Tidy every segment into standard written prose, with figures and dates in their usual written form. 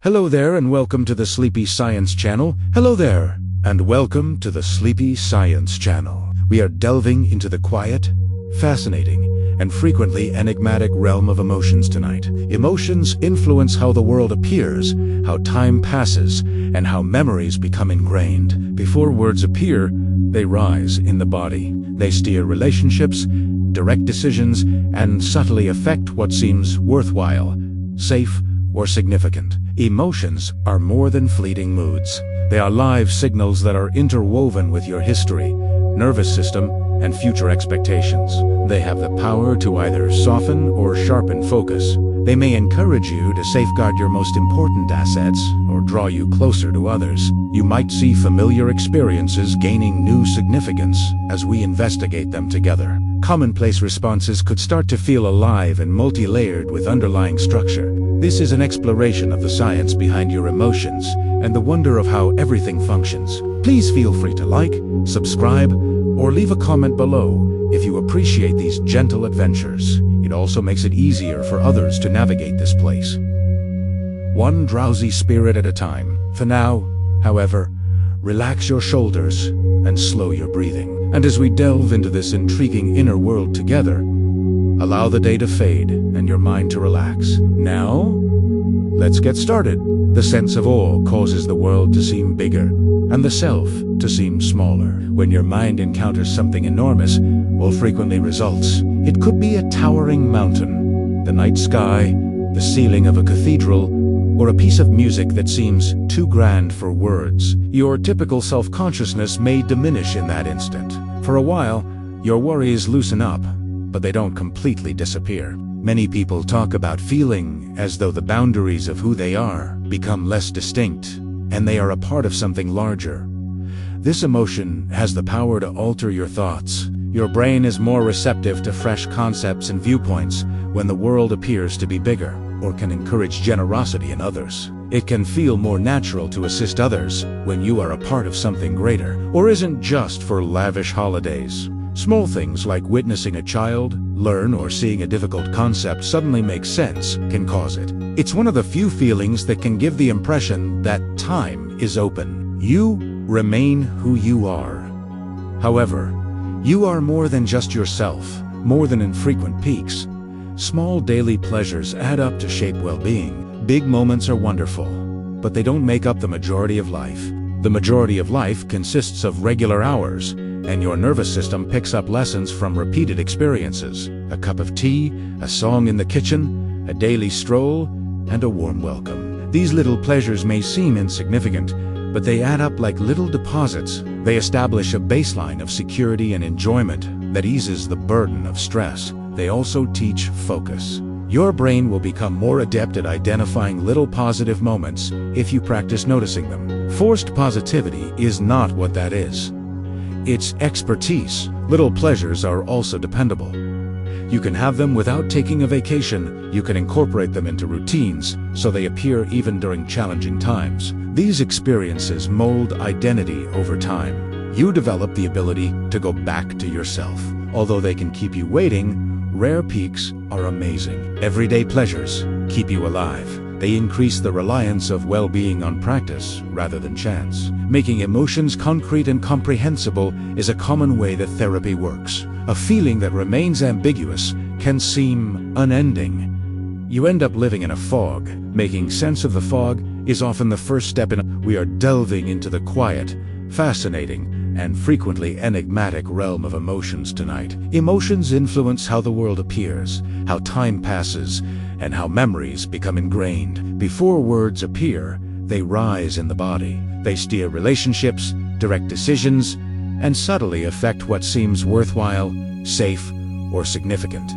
Hello there and welcome to the Sleepy Science Channel. Hello there and welcome to the Sleepy Science Channel. We are delving into the quiet, fascinating, and frequently enigmatic realm of emotions tonight. Emotions influence how the world appears, how time passes, and how memories become ingrained. Before words appear, they rise in the body. They steer relationships, direct decisions, and subtly affect what seems worthwhile, safe, or significant. Emotions are more than fleeting moods. They are live signals that are interwoven with your history, nervous system, and future expectations. They have the power to either soften or sharpen focus. They may encourage you to safeguard your most important assets or draw you closer to others. You might see familiar experiences gaining new significance as we investigate them together. Commonplace responses could start to feel alive and multi-layered with underlying structure. This is an exploration of the science behind your emotions and the wonder of how everything functions. Please feel free to like, subscribe, or leave a comment below if you appreciate these gentle adventures. It also makes it easier for others to navigate this place. One drowsy spirit at a time. For now, however, relax your shoulders and slow your breathing. And as we delve into this intriguing inner world together, allow the day to fade and your mind to relax. Now, let's get started. The sense of awe causes the world to seem bigger and the self to seem smaller. When your mind encounters something enormous, or frequently results, it could be a towering mountain, the night sky, the ceiling of a cathedral, or a piece of music that seems too grand for words. Your typical self-consciousness may diminish in that instant. For a while, your worries loosen up, but they don't completely disappear. Many people talk about feeling as though the boundaries of who they are become less distinct, and they are a part of something larger. This emotion has the power to alter your thoughts. Your brain is more receptive to fresh concepts and viewpoints when the world appears to be bigger, or can encourage generosity in others. It can feel more natural to assist others when you are a part of something greater, or isn't just for lavish holidays. Small things like witnessing a child learn or seeing a difficult concept suddenly make sense can cause it. It's one of the few feelings that can give the impression that time is open. You remain who you are. However, you are more than just yourself, more than infrequent peaks. Small daily pleasures add up to shape well-being. Big moments are wonderful, but they don't make up the majority of life. The majority of life consists of regular hours, and your nervous system picks up lessons from repeated experiences. A cup of tea, a song in the kitchen, a daily stroll, and a warm welcome. These little pleasures may seem insignificant, but they add up like little deposits. They establish a baseline of security and enjoyment that eases the burden of stress. They also teach focus. Your brain will become more adept at identifying little positive moments if you practice noticing them. Forced positivity is not what that is. It's expertise. Little pleasures are also dependable. You can have them without taking a vacation. You can incorporate them into routines so they appear even during challenging times. These experiences mold identity over time. You develop the ability to go back to yourself. Although they can keep you waiting, rare peaks are amazing. Everyday pleasures keep you alive. They increase the reliance of well-being on practice rather than chance. Making emotions concrete and comprehensible is a common way that therapy works. A feeling that remains ambiguous can seem unending. You end up living in a fog. Making sense of the fog is often the first step in. We are delving into the quiet, fascinating, and frequently enigmatic realm of emotions tonight. Emotions influence how the world appears, how time passes, and how memories become ingrained. Before words appear, they rise in the body. They steer relationships, direct decisions, and subtly affect what seems worthwhile, safe, or significant.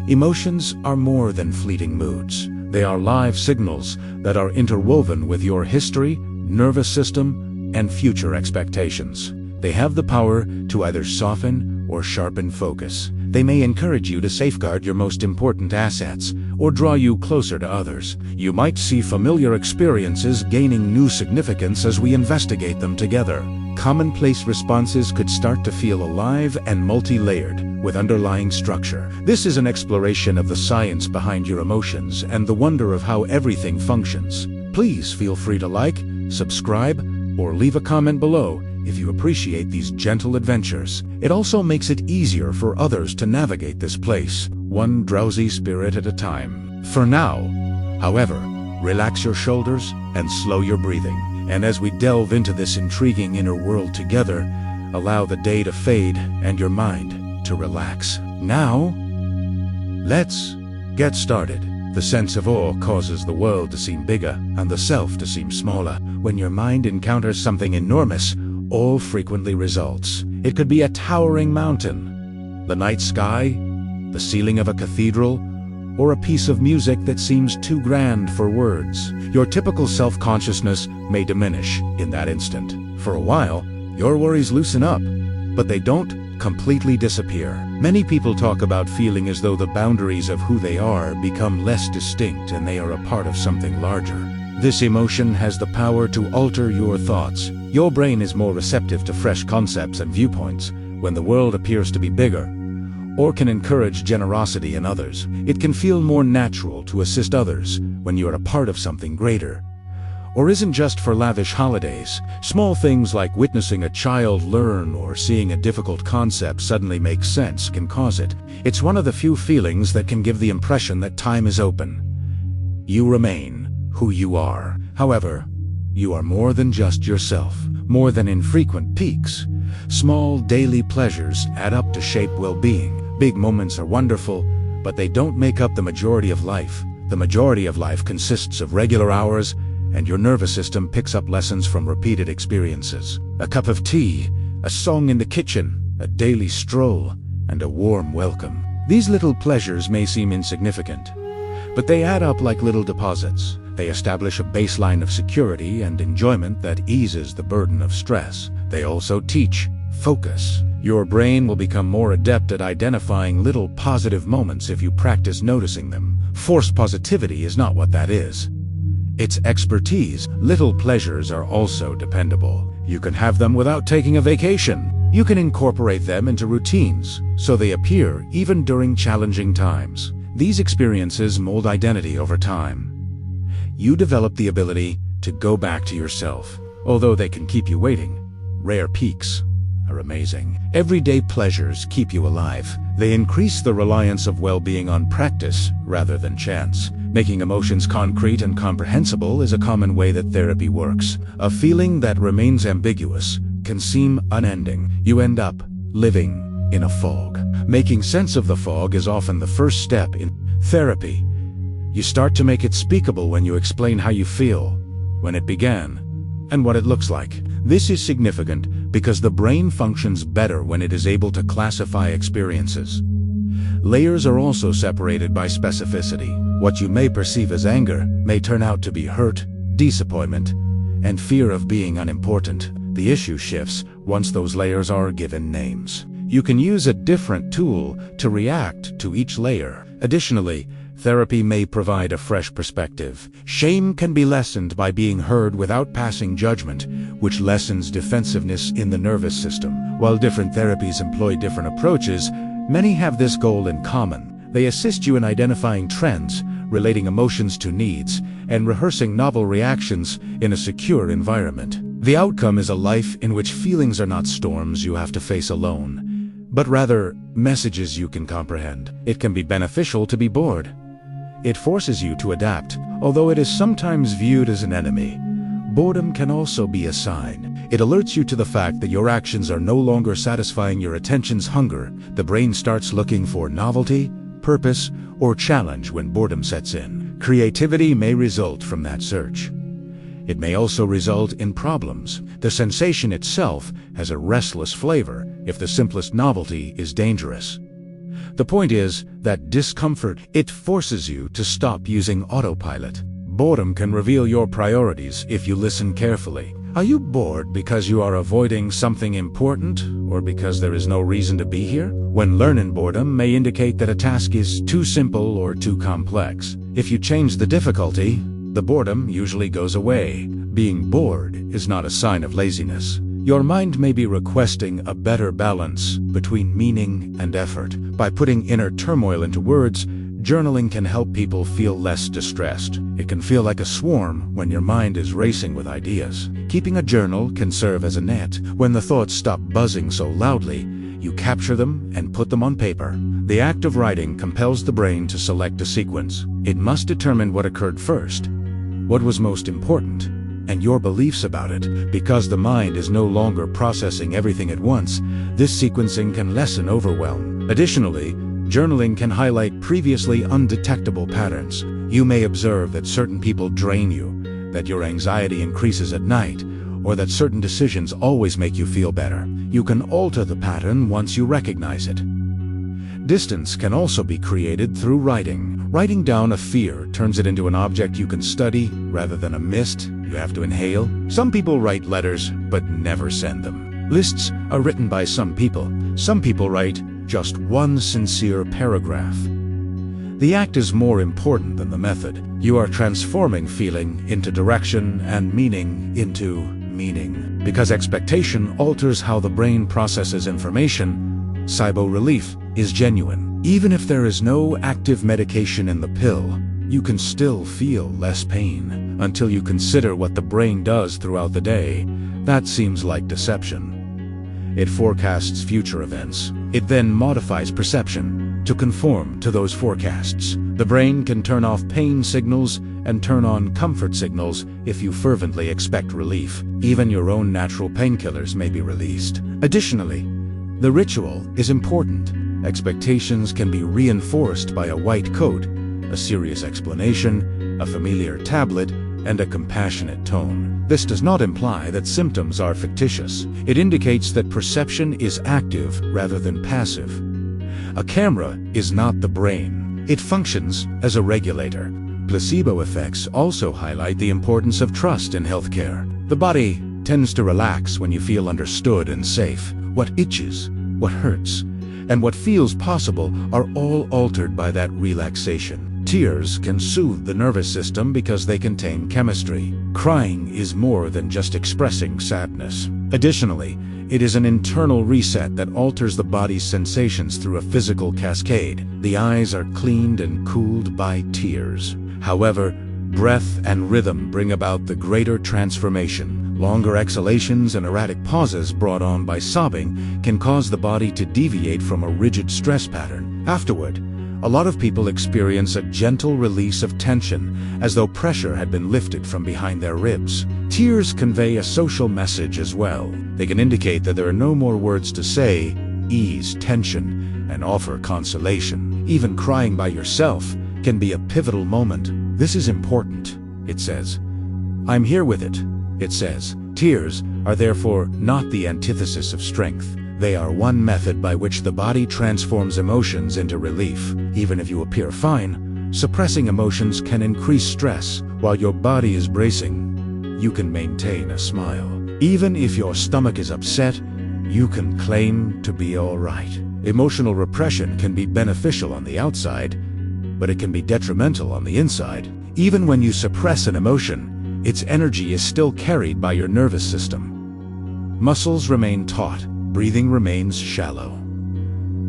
Emotions are more than fleeting moods. They are live signals that are interwoven with your history, nervous system, and future expectations. They have the power to either soften or sharpen focus. They may encourage you to safeguard your most important assets or draw you closer to others. You might see familiar experiences gaining new significance as we investigate them together. Commonplace responses could start to feel alive and multi-layered with underlying structure. This is an exploration of the science behind your emotions and the wonder of how everything functions. Please feel free to like, subscribe, or leave a comment below if you appreciate these gentle adventures. It also makes it easier for others to navigate this place, one drowsy spirit at a time. For now, however, relax your shoulders and slow your breathing. And as we delve into this intriguing inner world together, allow the day to fade and your mind to relax. Now, let's get started. The sense of awe causes the world to seem bigger and the self to seem smaller. When your mind encounters something enormous, awe frequently results. It could be a towering mountain, the night sky, the ceiling of a cathedral, or a piece of music that seems too grand for words. Your typical self-consciousness may diminish in that instant. For a while, your worries loosen up, but they don't completely disappear. Many people talk about feeling as though the boundaries of who they are become less distinct and they are a part of something larger. This emotion has the power to alter your thoughts. Your brain is more receptive to fresh concepts and viewpoints when the world appears to be bigger, or can encourage generosity in others. It can feel more natural to assist others when you are a part of something greater, or isn't just for lavish holidays. Small things like witnessing a child learn or seeing a difficult concept suddenly make sense can cause it. It's one of the few feelings that can give the impression that time is open. You remain who you are. However, you are more than just yourself, more than infrequent peaks. Small daily pleasures add up to shape well-being. Big moments are wonderful, but they don't make up the majority of life. The majority of life consists of regular hours, and your nervous system picks up lessons from repeated experiences. A cup of tea, a song in the kitchen, a daily stroll, and a warm welcome. These little pleasures may seem insignificant, but they add up like little deposits. They establish a baseline of security and enjoyment that eases the burden of stress. They also teach focus. Your brain will become more adept at identifying little positive moments if you practice noticing them. Forced positivity is not what that is. It's expertise. Little pleasures are also dependable. You can have them without taking a vacation. You can incorporate them into routines, so they appear even during challenging times. These experiences mold identity over time. You develop the ability to go back to yourself, although they can keep you waiting. Rare peaks are amazing. Everyday pleasures keep you alive. They increase the reliance of well-being on practice rather than chance. Making emotions concrete and comprehensible is a common way that therapy works. A feeling that remains ambiguous can seem unending. You end up living in a fog. Making sense of the fog is often the first step in therapy. You start to make it speakable when you explain how you feel, when it began, and what it looks like. This is significant because the brain functions better when it is able to classify experiences. Layers are also separated by specificity. What you may perceive as anger may turn out to be hurt, disappointment, and fear of being unimportant. The issue shifts once those layers are given names. You can use a different tool to react to each layer. Additionally, therapy may provide a fresh perspective. Shame can be lessened by being heard without passing judgment, which lessens defensiveness in the nervous system. While different therapies employ different approaches, many have this goal in common. They assist you in identifying trends, relating emotions to needs, and rehearsing novel reactions in a secure environment. The outcome is a life in which feelings are not storms you have to face alone, but rather messages you can comprehend. It can be beneficial to be bored. It forces you to adapt, although it is sometimes viewed as an enemy. Boredom can also be a sign. It alerts you to the fact that your actions are no longer satisfying your attention's hunger. The brain starts looking for novelty, purpose, or challenge when boredom sets in. Creativity may result from that search. It may also result in problems. The sensation itself has a restless flavor if the simplest novelty is dangerous. The point is that discomfort, it forces you to stop using autopilot. Boredom can reveal your priorities if you listen carefully. Are you bored because you are avoiding something important, or because there is no reason to be here? When learning boredom may indicate that a task is too simple or too complex. If you change the difficulty, the boredom usually goes away. Being bored is not a sign of laziness. Your mind may be requesting a better balance between meaning and effort. By putting inner turmoil into words, Journaling can help people feel less distressed. It can feel like a swarm when your mind is racing with ideas. Keeping a journal can serve as a net. When the thoughts stop buzzing so loudly, you capture them and put them on paper. The act of writing compels the brain to select a sequence. It must determine what occurred first, what was most important, and your beliefs about it. Because the mind is no longer processing everything at once, this sequencing can lessen overwhelm. Additionally, journaling can highlight previously undetectable patterns. You may observe that certain people drain you, that your anxiety increases at night, or that certain decisions always make you feel better. You can alter the pattern once you recognize it. Distance can also be created through writing. Writing down a fear turns it into an object you can study rather than a mist you have to inhale. Some people write letters but never send them. Lists are written by some people. Some people write just one sincere paragraph. The act is more important than the method. You are transforming feeling into direction and meaning into meaning. Because expectation alters how the brain processes information, SIBO relief is genuine. Even if there is no active medication in the pill, you can still feel less pain. Until you consider what the brain does throughout the day, that seems like deception. It forecasts future events. It then modifies perception to conform to those forecasts. The brain can turn off pain signals and turn on comfort signals if you fervently expect relief. Even your own natural painkillers may be released. Additionally, the ritual is important. Expectations can be reinforced by a white coat, a serious explanation, a familiar tablet, and a compassionate tone. This does not imply that symptoms are fictitious. It indicates that perception is active rather than passive. A camera is not the brain. It functions as a regulator. Placebo effects also highlight the importance of trust in healthcare. The body tends to relax when you feel understood and safe. What itches, what hurts, and what feels possible are all altered by that relaxation. Tears can soothe the nervous system because they contain chemistry. Crying is more than just expressing sadness. Additionally, it is an internal reset that alters the body's sensations through a physical cascade. The eyes are cleaned and cooled by tears. However, breath and rhythm bring about the greater transformation. Longer exhalations and erratic pauses brought on by sobbing can cause the body to deviate from a rigid stress pattern. Afterward, a lot of people experience a gentle release of tension, as though pressure had been lifted from behind their ribs. Tears convey a social message as well. They can indicate that there are no more words to say, ease tension, and offer consolation. Even crying by yourself can be a pivotal moment. This is important, it says. I'm here with it, it says. Tears are therefore not the antithesis of strength. They are one method by which the body transforms emotions into relief. Even if you appear fine, suppressing emotions can increase stress. While your body is bracing, you can maintain a smile. Even if your stomach is upset, you can claim to be all right. Emotional repression can be beneficial on the outside, but it can be detrimental on the inside. Even when you suppress an emotion, its energy is still carried by your nervous system. Muscles remain taut. Breathing remains shallow.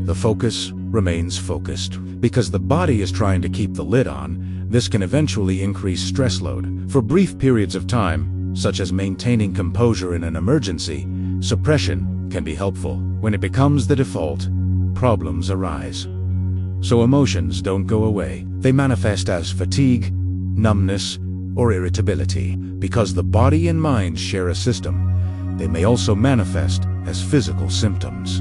The focus remains focused. Because the body is trying to keep the lid on, this can eventually increase stress load. For brief periods of time, such as maintaining composure in an emergency, suppression can be helpful. When it becomes the default, problems arise. So emotions don't go away. They manifest as fatigue, numbness, or irritability. Because the body and mind share a system, they may also manifest as physical symptoms.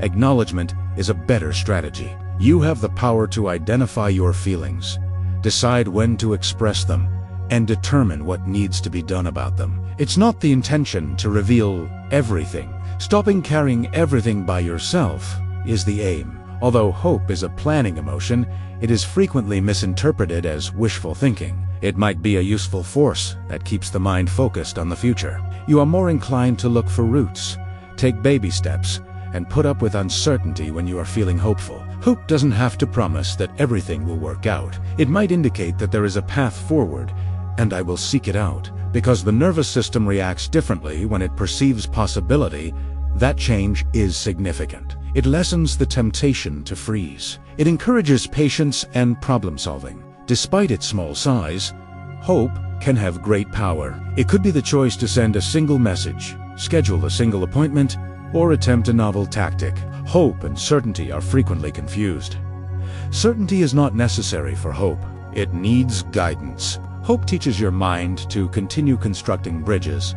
Acknowledgement is a better strategy. You have the power to identify your feelings, decide when to express them, and determine what needs to be done about them. It's not the intention to reveal everything. Stopping carrying everything by yourself is the aim. Although hope is a planning emotion, it is frequently misinterpreted as wishful thinking. It might be a useful force that keeps the mind focused on the future. You are more inclined to look for roots, take baby steps, and put up with uncertainty when you are feeling hopeful. Hope doesn't have to promise that everything will work out. It might indicate that there is a path forward, and I will seek it out. Because the nervous system reacts differently when it perceives possibility, that change is significant. It lessens the temptation to freeze. It encourages patience and problem-solving. Despite its small size, hope can have great power. It could be the choice to send a single message, schedule a single appointment, or attempt a novel tactic. Hope and certainty are frequently confused. Certainty is not necessary for hope. It needs guidance. Hope teaches your mind to continue constructing bridges,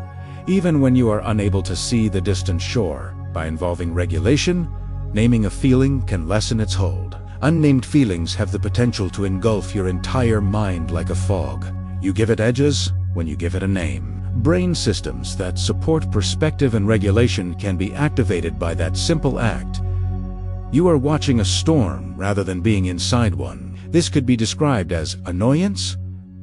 even when you are unable to see the distant shore. By involving regulation, naming a feeling can lessen its hold. Unnamed feelings have the potential to engulf your entire mind like a fog. You give it edges when you give it a name. Brain systems that support perspective and regulation can be activated by that simple act. You are watching a storm rather than being inside one. This could be described as annoyance,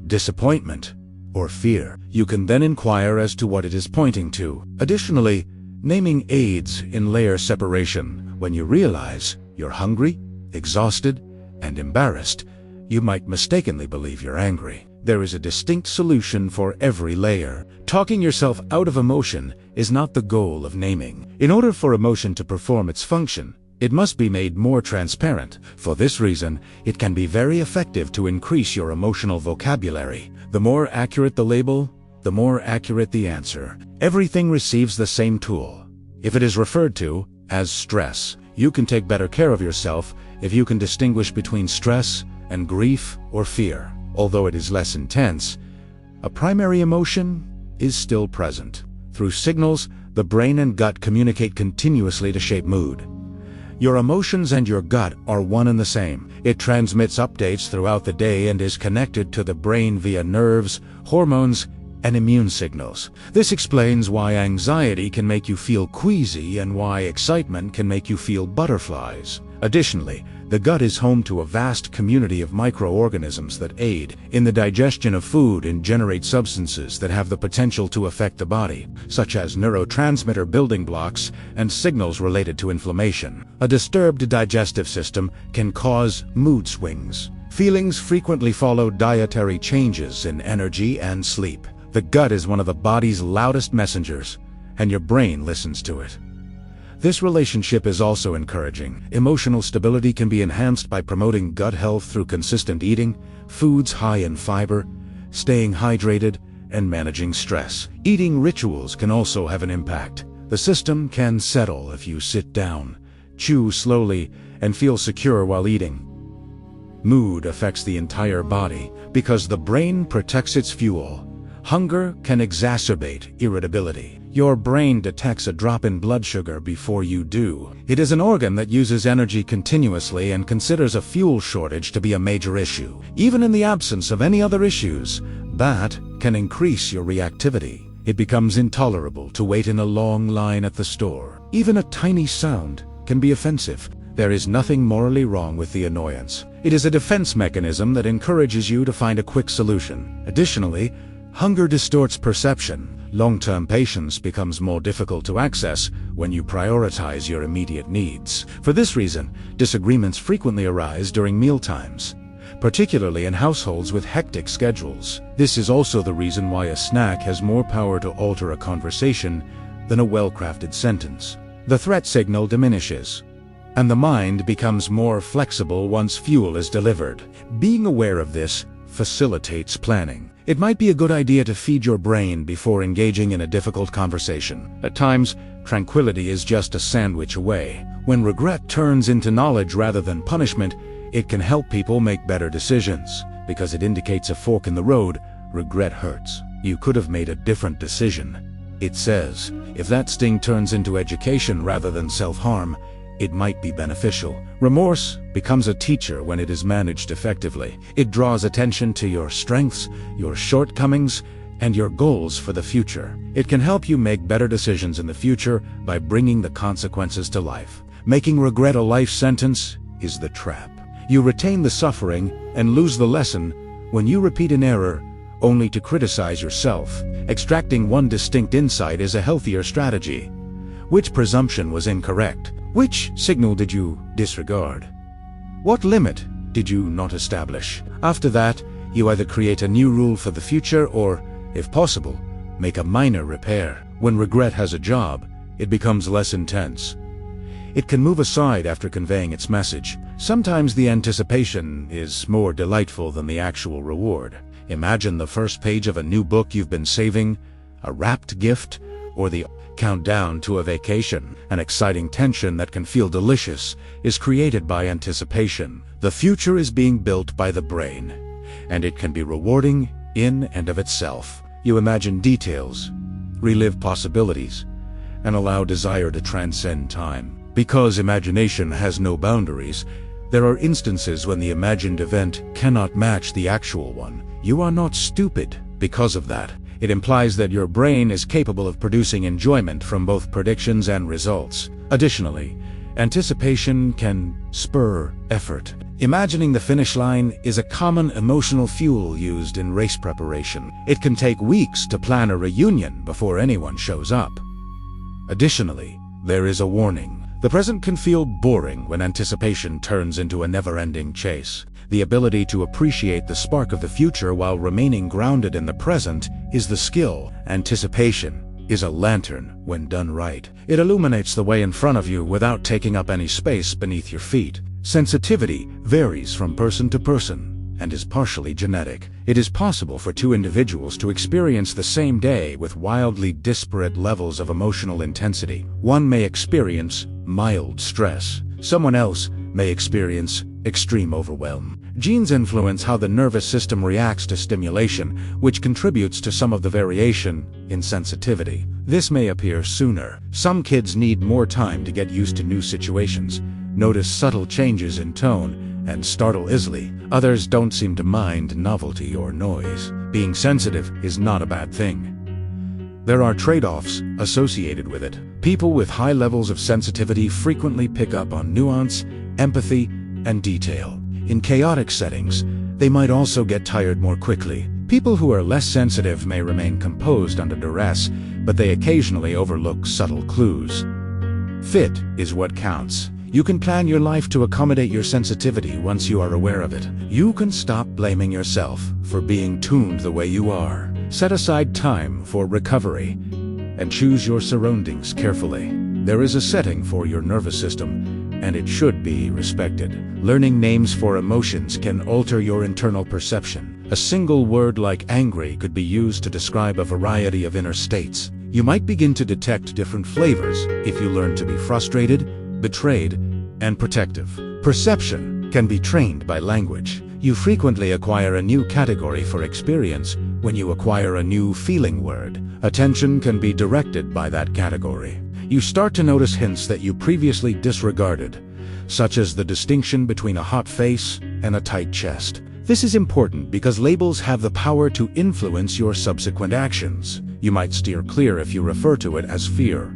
disappointment, or fear. You can then inquire as to what it is pointing to. Additionally, naming aids in layer separation. When you realize you're hungry, exhausted, and embarrassed, you might mistakenly believe you're angry. There is a distinct solution for every layer. Talking yourself out of emotion is not the goal of naming. In order for emotion to perform its function, it must be made more transparent. For this reason, it can be very effective to increase your emotional vocabulary. The more accurate the label, the more accurate the answer. Everything receives the same tool. If it is referred to as stress, you can take better care of yourself if you can distinguish between stress and grief or fear. Although it is less intense, a primary emotion is still present. Through signals, the brain and gut communicate continuously to shape mood. Your emotions and your gut are one and the same. It transmits updates throughout the day and is connected to the brain via nerves, hormones, and immune signals. This explains why anxiety can make you feel queasy and why excitement can make you feel butterflies. Additionally, the gut is home to a vast community of microorganisms that aid in the digestion of food and generate substances that have the potential to affect the body, such as neurotransmitter building blocks and signals related to inflammation. A disturbed digestive system can cause mood swings. Feelings frequently follow dietary changes in energy and sleep. The gut is one of the body's loudest messengers, and your brain listens to it. This relationship is also encouraging. Emotional stability can be enhanced by promoting gut health through consistent eating, foods high in fiber, staying hydrated, and managing stress. Eating rituals can also have an impact. The system can settle if you sit down, chew slowly, and feel secure while eating. Mood affects the entire body because the brain protects its fuel. Hunger can exacerbate irritability. Your brain detects a drop in blood sugar before you do. It is an organ that uses energy continuously and considers a fuel shortage to be a major issue. Even in the absence of any other issues, that can increase your reactivity. It becomes intolerable to wait in a long line at the store. Even a tiny sound can be offensive. There is nothing morally wrong with the annoyance. It is a defense mechanism that encourages you to find a quick solution. Additionally, hunger distorts perception. Long-term patience becomes more difficult to access when you prioritize your immediate needs. For this reason, disagreements frequently arise during mealtimes, particularly in households with hectic schedules. This is also the reason why a snack has more power to alter a conversation than a well-crafted sentence. The threat signal diminishes, and the mind becomes more flexible once fuel is delivered. Being aware of this facilitates planning. It might be a good idea to feed your brain before engaging in a difficult conversation. At times, tranquility is just a sandwich away. When regret turns into knowledge rather than punishment, it can help people make better decisions. Because it indicates a fork in the road, regret hurts. You could have made a different decision. It says, if that sting turns into education rather than self-harm, it might be beneficial. Remorse becomes a teacher when it is managed effectively. It draws attention to your strengths, your shortcomings, and your goals for the future. It can help you make better decisions in the future by bringing the consequences to life. Making regret a life sentence is the trap. You retain the suffering and lose the lesson when you repeat an error only to criticize yourself. Extracting one distinct insight is a healthier strategy. Which presumption was incorrect? Which signal did you disregard? What limit did you not establish? After that, you either create a new rule for the future or, if possible, make a minor repair. When regret has a job, it becomes less intense. It can move aside after conveying its message. Sometimes the anticipation is more delightful than the actual reward. Imagine the first page of a new book you've been saving, a wrapped gift, or the countdown to a vacation. An exciting tension that can feel delicious is created by anticipation. The future is being built by the brain, and it can be rewarding in and of itself. You imagine details, relive possibilities, and allow desire to transcend time. Because imagination has no boundaries, there are instances when the imagined event cannot match the actual one. You are not stupid because of that. It implies that your brain is capable of producing enjoyment from both predictions and results. Additionally, anticipation can spur effort. Imagining the finish line is a common emotional fuel used in race preparation. It can take weeks to plan a reunion before anyone shows up. Additionally, there is a warning. The present can feel boring when anticipation turns into a never-ending chase. The ability to appreciate the spark of the future while remaining grounded in the present is the skill. Anticipation is a lantern when done right. It illuminates the way in front of you without taking up any space beneath your feet. Sensitivity varies from person to person and is partially genetic. It is possible for two individuals to experience the same day with wildly disparate levels of emotional intensity. One may experience mild stress. Someone else may experience extreme overwhelm. Genes influence how the nervous system reacts to stimulation, which contributes to some of the variation in sensitivity. This may appear sooner. Some kids need more time to get used to new situations, notice subtle changes in tone, and startle easily. Others don't seem to mind novelty or noise. Being sensitive is not a bad thing. There are trade-offs associated with it. People with high levels of sensitivity frequently pick up on nuance, empathy, and detail. In chaotic settings, they might also get tired more quickly. People who are less sensitive may remain composed under duress, but they occasionally overlook subtle clues. Fit is what counts. You can plan your life to accommodate your sensitivity once you are aware of it. You can stop blaming yourself for being tuned the way you are. Set aside time for recovery and choose your surroundings carefully. There is a setting for your nervous system, and it should be respected. Learning names for emotions can alter your internal perception. A single word like angry could be used to describe a variety of inner states. You might begin to detect different flavors if you learn to be frustrated, betrayed, and protective. Perception can be trained by language. You frequently acquire a new category for experience when you acquire a new feeling word. Attention can be directed by that category. You start to notice hints that you previously disregarded, such as the distinction between a hot face and a tight chest. This is important because labels have the power to influence your subsequent actions. You might steer clear if you refer to it as fear.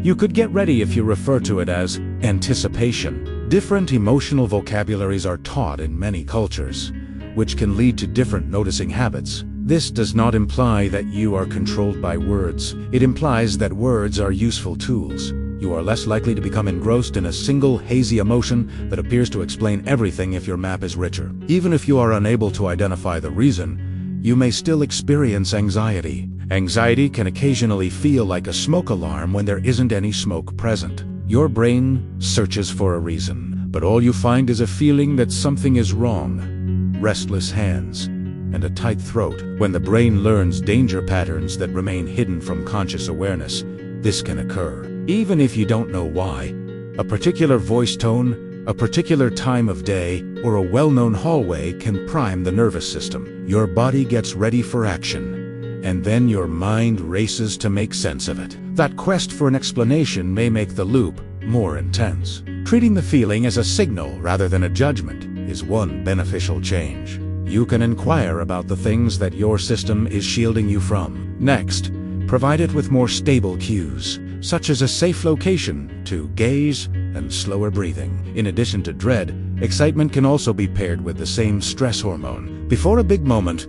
You could get ready if you refer to it as anticipation. Different emotional vocabularies are taught in many cultures, which can lead to different noticing habits. This does not imply that you are controlled by words. It implies that words are useful tools. You are less likely to become engrossed in a single hazy emotion that appears to explain everything if your map is richer. Even if you are unable to identify the reason, you may still experience anxiety. Anxiety can occasionally feel like a smoke alarm when there isn't any smoke present. Your brain searches for a reason, but all you find is a feeling that something is wrong. Restless hands and a tight throat. When the brain learns danger patterns that remain hidden from conscious awareness, this can occur. Even if you don't know why, a particular voice tone, a particular time of day, or a well-known hallway can prime the nervous system. Your body gets ready for action, and then your mind races to make sense of it. That quest for an explanation may make the loop more intense. Treating the feeling as a signal rather than a judgment is one beneficial change. You can inquire about the things that your system is shielding you from. Next, provide it with more stable cues, such as a safe location to gaze and slower breathing. In addition to dread, excitement can also be paired with the same stress hormone. Before a big moment,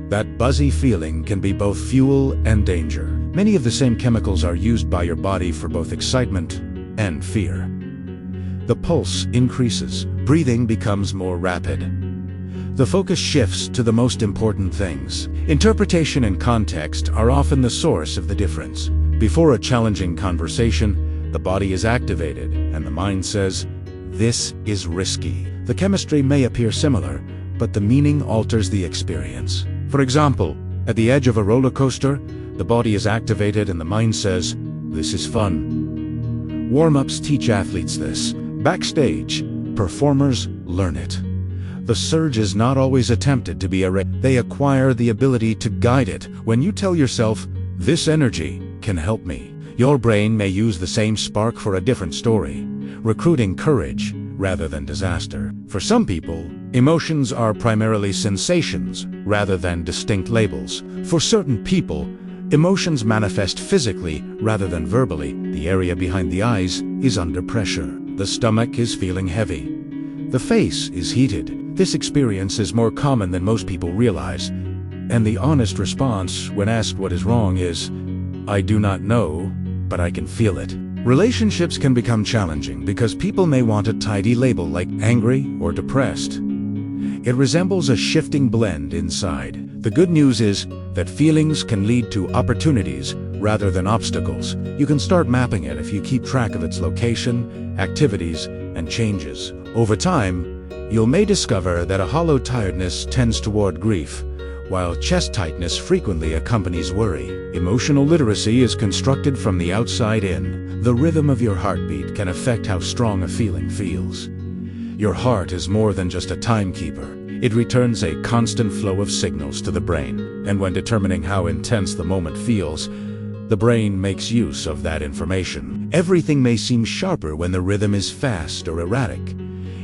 that buzzy feeling can be both fuel and danger. Many of the same chemicals are used by your body for both excitement and fear. The pulse increases, breathing becomes more rapid. The focus shifts to the most important things. Interpretation and context are often the source of the difference. Before a challenging conversation, the body is activated, and the mind says, "This is risky." The chemistry may appear similar, but the meaning alters the experience. For example, at the edge of a roller coaster, the body is activated and the mind says, "This is fun." Warm-ups teach athletes this. Backstage, performers learn it. The surge is not always attempted to be a race. They acquire the ability to guide it. When you tell yourself, "This energy can help me," your brain may use the same spark for a different story, recruiting courage rather than disaster. For some people, emotions are primarily sensations rather than distinct labels. For certain people, emotions manifest physically rather than verbally. The area behind the eyes is under pressure. The stomach is feeling heavy. The face is heated. This experience is more common than most people realize, and the honest response when asked what is wrong is, "I do not know, but I can feel it." Relationships can become challenging because people may want a tidy label like angry or depressed. It resembles a shifting blend inside. The good news is that feelings can lead to opportunities rather than obstacles. You can start mapping it if you keep track of its location, activities, and changes. Over time, you may discover that a hollow tiredness tends toward grief, while chest tightness frequently accompanies worry. Emotional literacy is constructed from the outside in. The rhythm of your heartbeat can affect how strong a feeling feels. Your heart is more than just a timekeeper. It returns a constant flow of signals to the brain, and when determining how intense the moment feels, the brain makes use of that information. Everything may seem sharper when the rhythm is fast or erratic.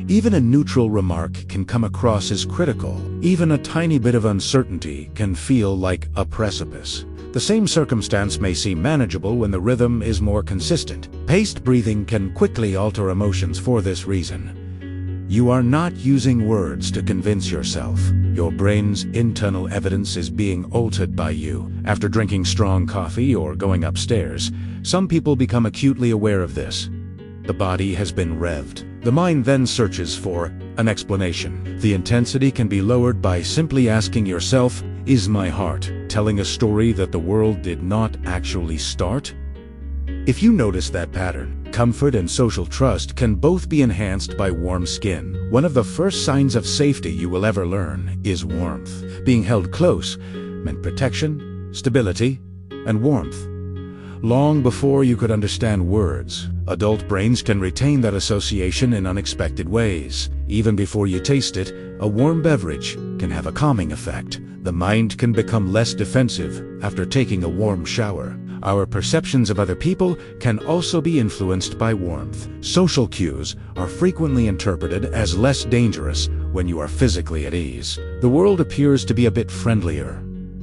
Even a neutral remark can come across as critical. Even a tiny bit of uncertainty can feel like a precipice. The same circumstance may seem manageable when the rhythm is more consistent. Paced breathing can quickly alter emotions for this reason. You are not using words to convince yourself. Your brain's internal evidence is being altered by you. After drinking strong coffee or going upstairs, some people become acutely aware of this. The body has been revved. The mind then searches for an explanation. The intensity can be lowered by simply asking yourself, "Is my heart telling a story that the world did not actually start?" If you notice that pattern, comfort and social trust can both be enhanced by warm skin. One of the first signs of safety you will ever learn is warmth. Being held close meant protection, stability, and warmth. Long before you could understand words, adult brains can retain that association in unexpected ways. Even before you taste it, a warm beverage can have a calming effect. The mind can become less defensive after taking a warm shower. Our perceptions of other people can also be influenced by warmth. Social cues are frequently interpreted as less dangerous when you are physically at ease. The world appears to be a bit friendlier.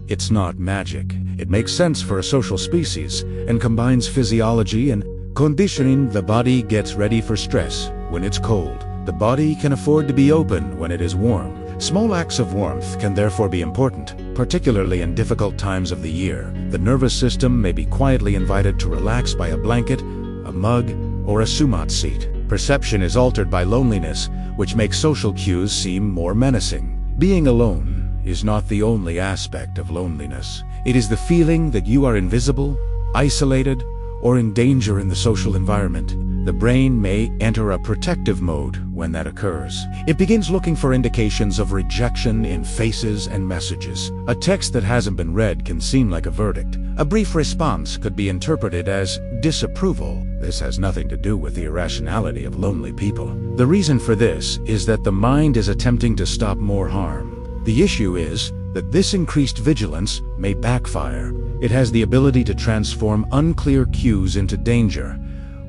It's not magic. It makes sense for a social species and combines physiology and conditioning. The body gets ready for stress when it's cold. The body can afford to be open when it is warm. Small acts of warmth can therefore be important, particularly in difficult times of the year. The nervous system may be quietly invited to relax by a blanket, a mug, or a sumat seat. Perception is altered by loneliness, which makes social cues seem more menacing. Being alone is not the only aspect of loneliness. It is the feeling that you are invisible, isolated, or in danger in the social environment. The brain may enter a protective mode when that occurs. It begins looking for indications of rejection in faces and messages. A text that hasn't been read can seem like a verdict. A brief response could be interpreted as disapproval. This has nothing to do with the irrationality of lonely people. The reason for this is that the mind is attempting to stop more harm. The issue is that this increased vigilance may backfire. It has the ability to transform unclear cues into danger,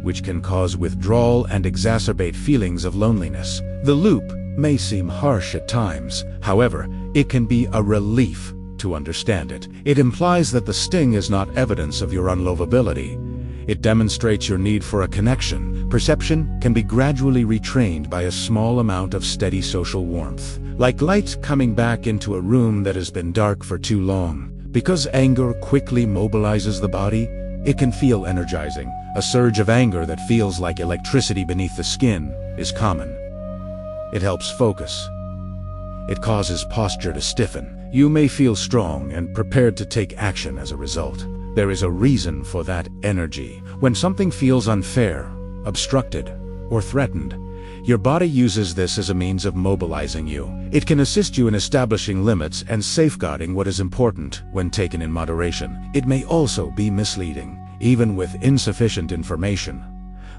which can cause withdrawal and exacerbate feelings of loneliness. The loop may seem harsh at times. However, it can be a relief to understand it. It implies that the sting is not evidence of your unlovability. It demonstrates your need for a connection. Perception can be gradually retrained by a small amount of steady social warmth, like light coming back into a room that has been dark for too long. Because anger quickly mobilizes the body, it can feel energizing. A surge of anger that feels like electricity beneath the skin is common. It helps focus. It causes posture to stiffen. You may feel strong and prepared to take action as a result. There is a reason for that energy. When something feels unfair, obstructed, or threatened, your body uses this as a means of mobilizing you. It can assist you in establishing limits and safeguarding what is important when taken in moderation. It may also be misleading, even with insufficient information.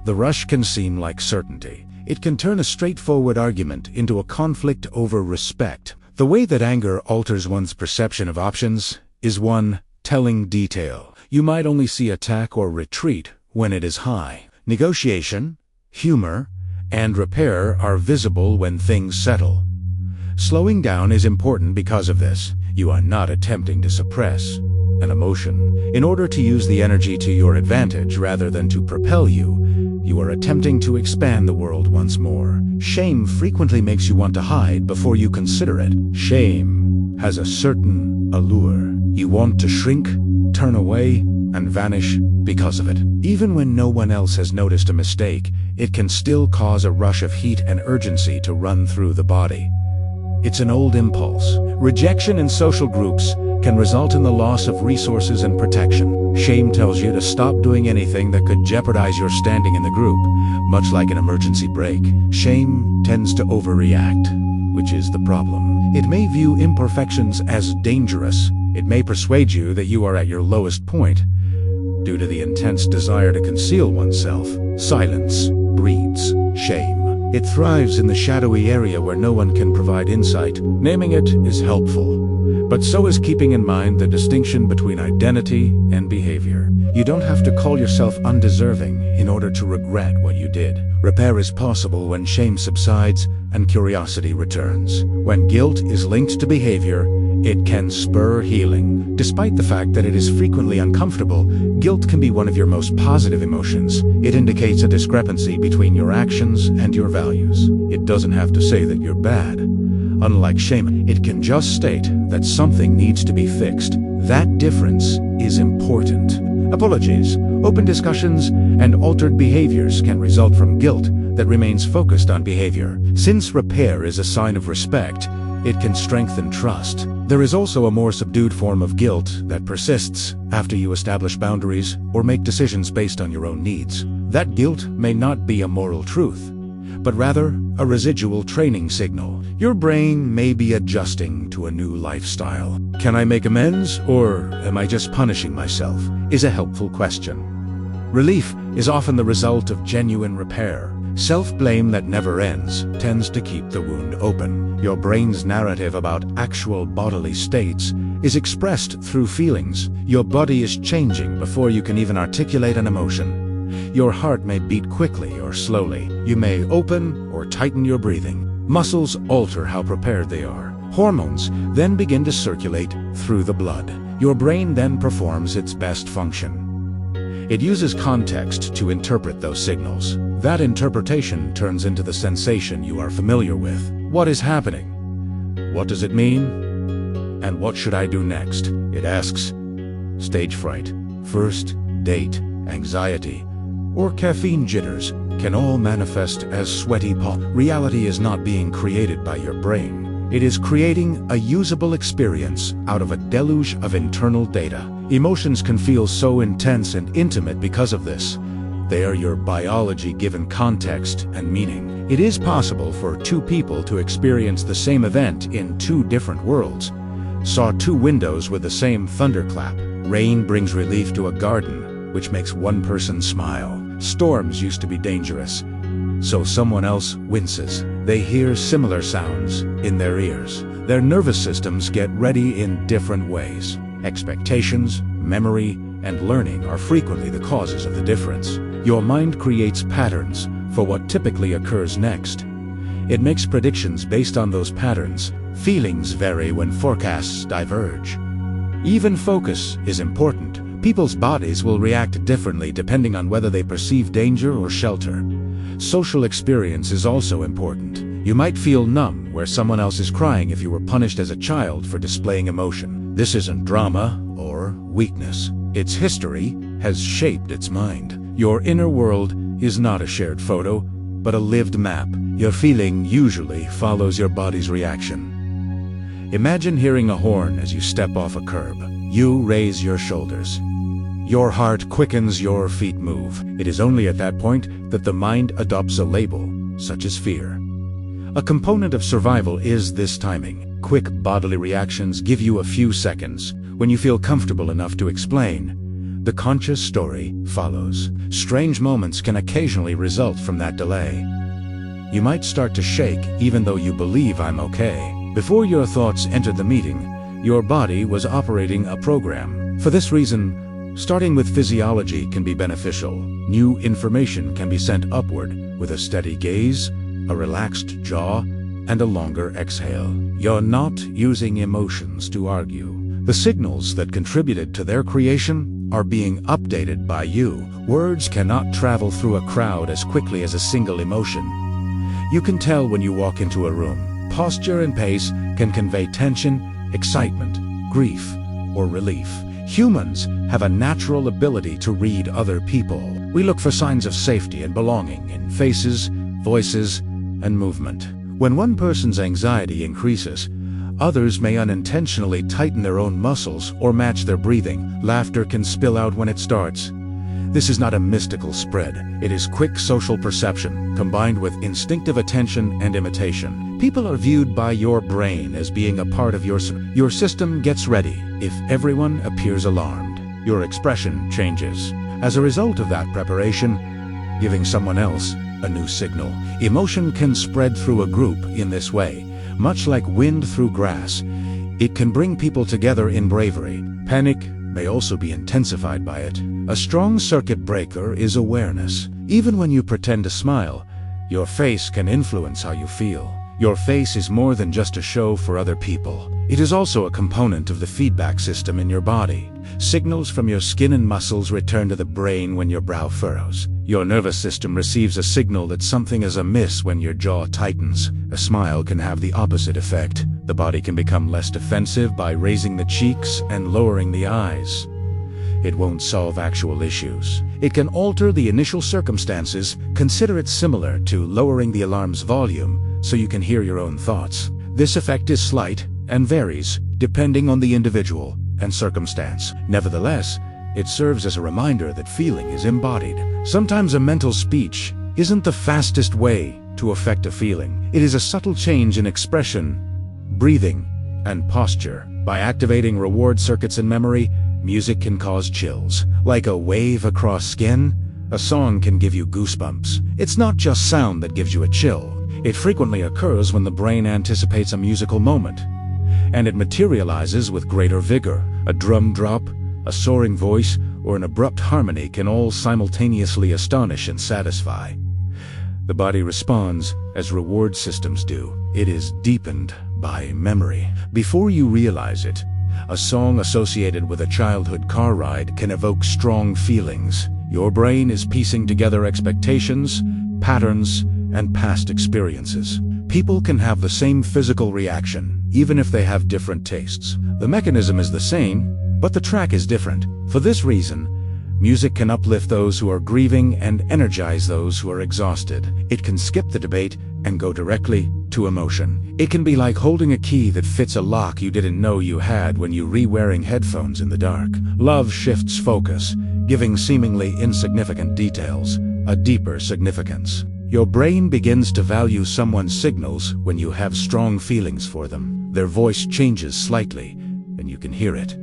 The rush can seem like certainty. It can turn a straightforward argument into a conflict over respect. The way that anger alters one's perception of options is one telling detail. You might only see attack or retreat when it is high. Negotiation, humor, and repair are visible when things settle. Slowing down is important because of this. You are not attempting to suppress an emotion. In order to use the energy to your advantage rather than to propel you, you are attempting to expand the world once more. Shame frequently makes you want to hide before you consider it. Shame has a certain allure. You want to shrink, turn away, and vanish because of it. Even when no one else has noticed a mistake, it can still cause a rush of heat and urgency to run through the body. It's an old impulse. Rejection in social groups can result in the loss of resources and protection. Shame tells you to stop doing anything that could jeopardize your standing in the group, much like an emergency brake. Shame tends to overreact, which is the problem. It may view imperfections as dangerous. It may persuade you that you are at your lowest point. Due to the intense desire to conceal oneself, silence breeds shame. It thrives in the shadowy area where no one can provide insight. Naming it is helpful, but so is keeping in mind the distinction between identity and behavior. You don't have to call yourself undeserving in order to regret what you did. Repair is possible when shame subsides and curiosity returns. When guilt is linked to behavior, it can spur healing. Despite the fact that it is frequently uncomfortable, guilt can be one of your most positive emotions. It indicates a discrepancy between your actions and your values. It doesn't have to say that you're bad. Unlike shame, it can just state that something needs to be fixed. That difference is important. Apologies, open discussions, and altered behaviors can result from guilt that remains focused on behavior. Since repair is a sign of respect, it can strengthen trust. There is also a more subdued form of guilt that persists after you establish boundaries or make decisions based on your own needs. That guilt may not be a moral truth, but rather a residual training signal. Your brain may be adjusting to a new lifestyle. Can I make amends, or am I just punishing myself? Is a helpful question. Relief is often the result of genuine repair. Self-blame that never ends tends to keep the wound open. Your brain's narrative about actual bodily states is expressed through feelings. Your body is changing before you can even articulate an emotion. Your heart may beat quickly or slowly. You may open or tighten your breathing. Muscles alter how prepared they are. Hormones then begin to circulate through the blood. Your brain then performs its best function. It uses context to interpret those signals. That interpretation turns into the sensation you are familiar with. What is happening? What does it mean? And what should I do next? It asks. Stage fright, first date, anxiety, or caffeine jitters can all manifest as sweaty palms. Reality is not being created by your brain. It is creating a usable experience out of a deluge of internal data. Emotions can feel so intense and intimate because of this. They are your biology given context and meaning. It is possible for two people to experience the same event in two different worlds. Saw two windows with the same thunderclap. Rain brings relief to a garden, which makes one person smile. Storms used to be dangerous, so someone else winces. They hear similar sounds in their ears. Their nervous systems get ready in different ways. Expectations, memory, and learning are frequently the causes of the difference. Your mind creates patterns for what typically occurs next. It makes predictions based on those patterns. Feelings vary when forecasts diverge. Even focus is important. People's bodies will react differently depending on whether they perceive danger or shelter. Social experience is also important. You might feel numb where someone else is crying if you were punished as a child for displaying emotion. This isn't drama or weakness. Its history has shaped its mind. Your inner world is not a shared photo, but a lived map. Your feeling usually follows your body's reaction. Imagine hearing a horn as you step off a curb. You raise your shoulders. Your heart quickens, your feet move. It is only at that point that the mind adopts a label, such as fear. A component of survival is this timing. Quick bodily reactions give you a few seconds. When you feel comfortable enough to explain, the conscious story follows. Strange moments can occasionally result from that delay. You might start to shake even though you believe I'm okay. Before your thoughts entered the meeting, your body was operating a program. For this reason, starting with physiology can be beneficial. New information can be sent upward with a steady gaze, a relaxed jaw, and a longer exhale. You're not using emotions to argue. The signals that contributed to their creation are being updated by you. Words cannot travel through a crowd as quickly as a single emotion. You can tell when you walk into a room. Posture and pace can convey tension, excitement, grief, or relief. Humans have a natural ability to read other people. We look for signs of safety and belonging in faces, voices, and movement. When one person's anxiety increases, others may unintentionally tighten their own muscles or match their breathing. Laughter can spill out when it starts. This is not a mystical spread. It is quick social perception, combined with instinctive attention and imitation. People are viewed by your brain as being a part of your system gets ready. If everyone appears alarmed, your expression changes. As a result of that preparation, giving someone else a new signal. Emotion can spread through a group in this way, much like wind through grass. It can bring people together in bravery. Panic may also be intensified by it. A strong circuit breaker is awareness. Even when you pretend to smile, your face can influence how you feel. Your face is more than just a show for other people. It is also a component of the feedback system in your body. Signals from your skin and muscles return to the brain when your brow furrows. Your nervous system receives a signal that something is amiss when your jaw tightens. A smile can have the opposite effect. The body can become less defensive by raising the cheeks and lowering the eyes. It won't solve actual issues. It can alter the initial circumstances. Consider it similar to lowering the alarm's volume so you can hear your own thoughts. This effect is slight and varies depending on the individual and circumstance. Nevertheless, it serves as a reminder that feeling is embodied. Sometimes a mental speech isn't the fastest way to affect a feeling. It is a subtle change in expression, breathing, and posture. By activating reward circuits in memory, music can cause chills. Like a wave across skin, a song can give you goosebumps. It's not just sound that gives you a chill. It frequently occurs when the brain anticipates a musical moment, and it materializes with greater vigor. A drum drop, a soaring voice, or an abrupt harmony can all simultaneously astonish and satisfy. The body responds as reward systems do. It is deepened by memory. Before you realize it, a song associated with a childhood car ride can evoke strong feelings. Your brain is piecing together expectations, patterns, and past experiences. People can have the same physical reaction, even if they have different tastes. The mechanism is the same, but the track is different. For this reason, music can uplift those who are grieving and energize those who are exhausted. It can skip the debate and go directly to emotion. It can be like holding a key that fits a lock you didn't know you had when you re-wearing headphones in the dark. Love shifts focus, giving seemingly insignificant details a deeper significance. Your brain begins to value someone's signals when you have strong feelings for them. Their voice changes slightly, and you can hear it.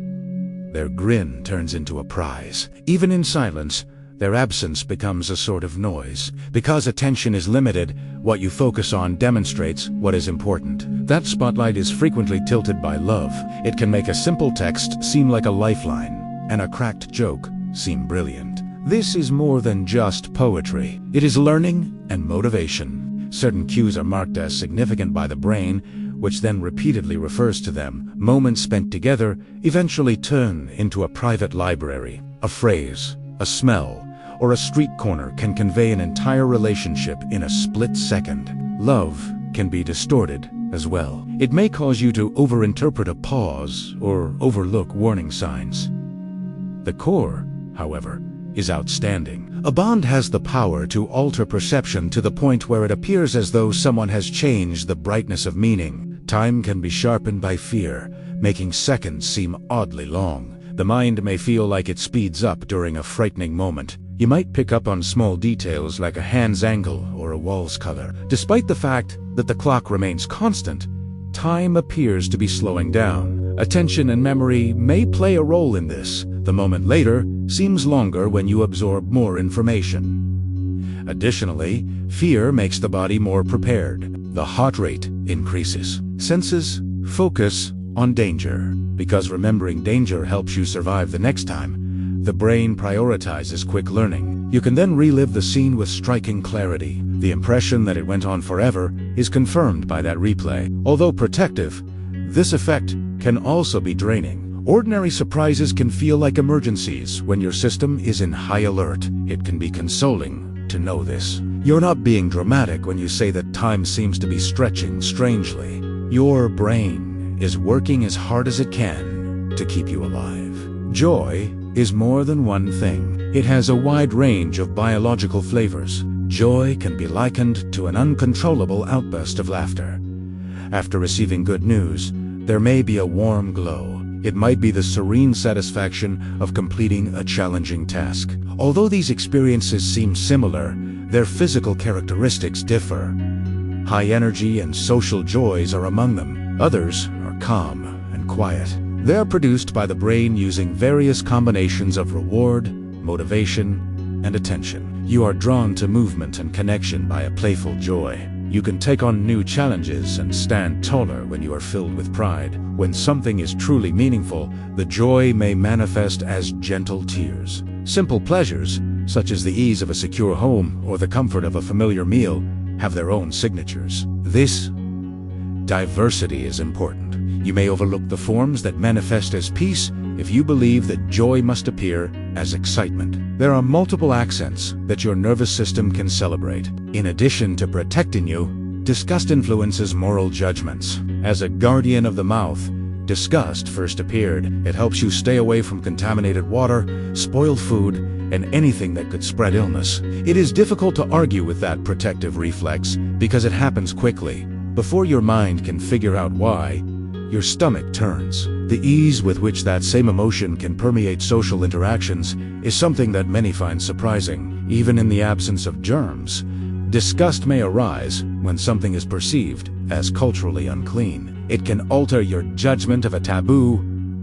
Their grin turns into a prize. Even in silence, their absence becomes a sort of noise. Because attention is limited, what you focus on demonstrates what is important. That spotlight is frequently tilted by love. It can make a simple text seem like a lifeline, and a cracked joke seem brilliant. This is more than just poetry. It is learning and motivation. Certain cues are marked as significant by the brain, which then repeatedly refers to them. Moments spent together eventually turn into a private library. A phrase, a smell, or a street corner can convey an entire relationship in a split second. Love can be distorted as well. It may cause you to overinterpret a pause or overlook warning signs. The core, however, is outstanding. A bond has the power to alter perception to the point where it appears as though someone has changed the brightness of meaning. Time can be sharpened by fear, making seconds seem oddly long. The mind may feel like it speeds up during a frightening moment. You might pick up on small details like a hand's angle or a wall's color. Despite the fact that the clock remains constant, time appears to be slowing down. Attention and memory may play a role in this. The moment later seems longer when you absorb more information. Additionally, fear makes the body more prepared. The heart rate increases. Senses focus on danger. Because remembering danger helps you survive the next time, the brain prioritizes quick learning. You can then relive the scene with striking clarity. The impression that it went on forever is confirmed by that replay. Although protective, this effect can also be draining. Ordinary surprises can feel like emergencies when your system is in high alert. It can be consoling to know this. You're not being dramatic when you say that time seems to be stretching strangely. Your brain is working as hard as it can to keep you alive. Joy is more than one thing. It has a wide range of biological flavors. Joy can be likened to an uncontrollable outburst of laughter. After receiving good news, there may be a warm glow. It might be the serene satisfaction of completing a challenging task. Although these experiences seem similar, their physical characteristics differ. High energy and social joys are among them. Others are calm and quiet. They're produced by the brain using various combinations of reward, motivation, and attention. You are drawn to movement and connection by a playful joy. You can take on new challenges and stand taller when you are filled with pride. When something is truly meaningful, the joy may manifest as gentle tears. Simple pleasures, such as the ease of a secure home or the comfort of a familiar meal, have their own signatures. This diversity is important. You may overlook the forms that manifest as peace if you believe that joy must appear as excitement. There are multiple accents that your nervous system can celebrate. In addition to protecting you, disgust influences moral judgments. As a guardian of the mouth, disgust first appeared. It helps you stay away from contaminated water, spoiled food, and anything that could spread illness. It is difficult to argue with that protective reflex because it happens quickly. Before your mind can figure out why, your stomach turns. The ease with which that same emotion can permeate social interactions is something that many find surprising. Even in the absence of germs, disgust may arise when something is perceived as culturally unclean. It can alter your judgment of a taboo,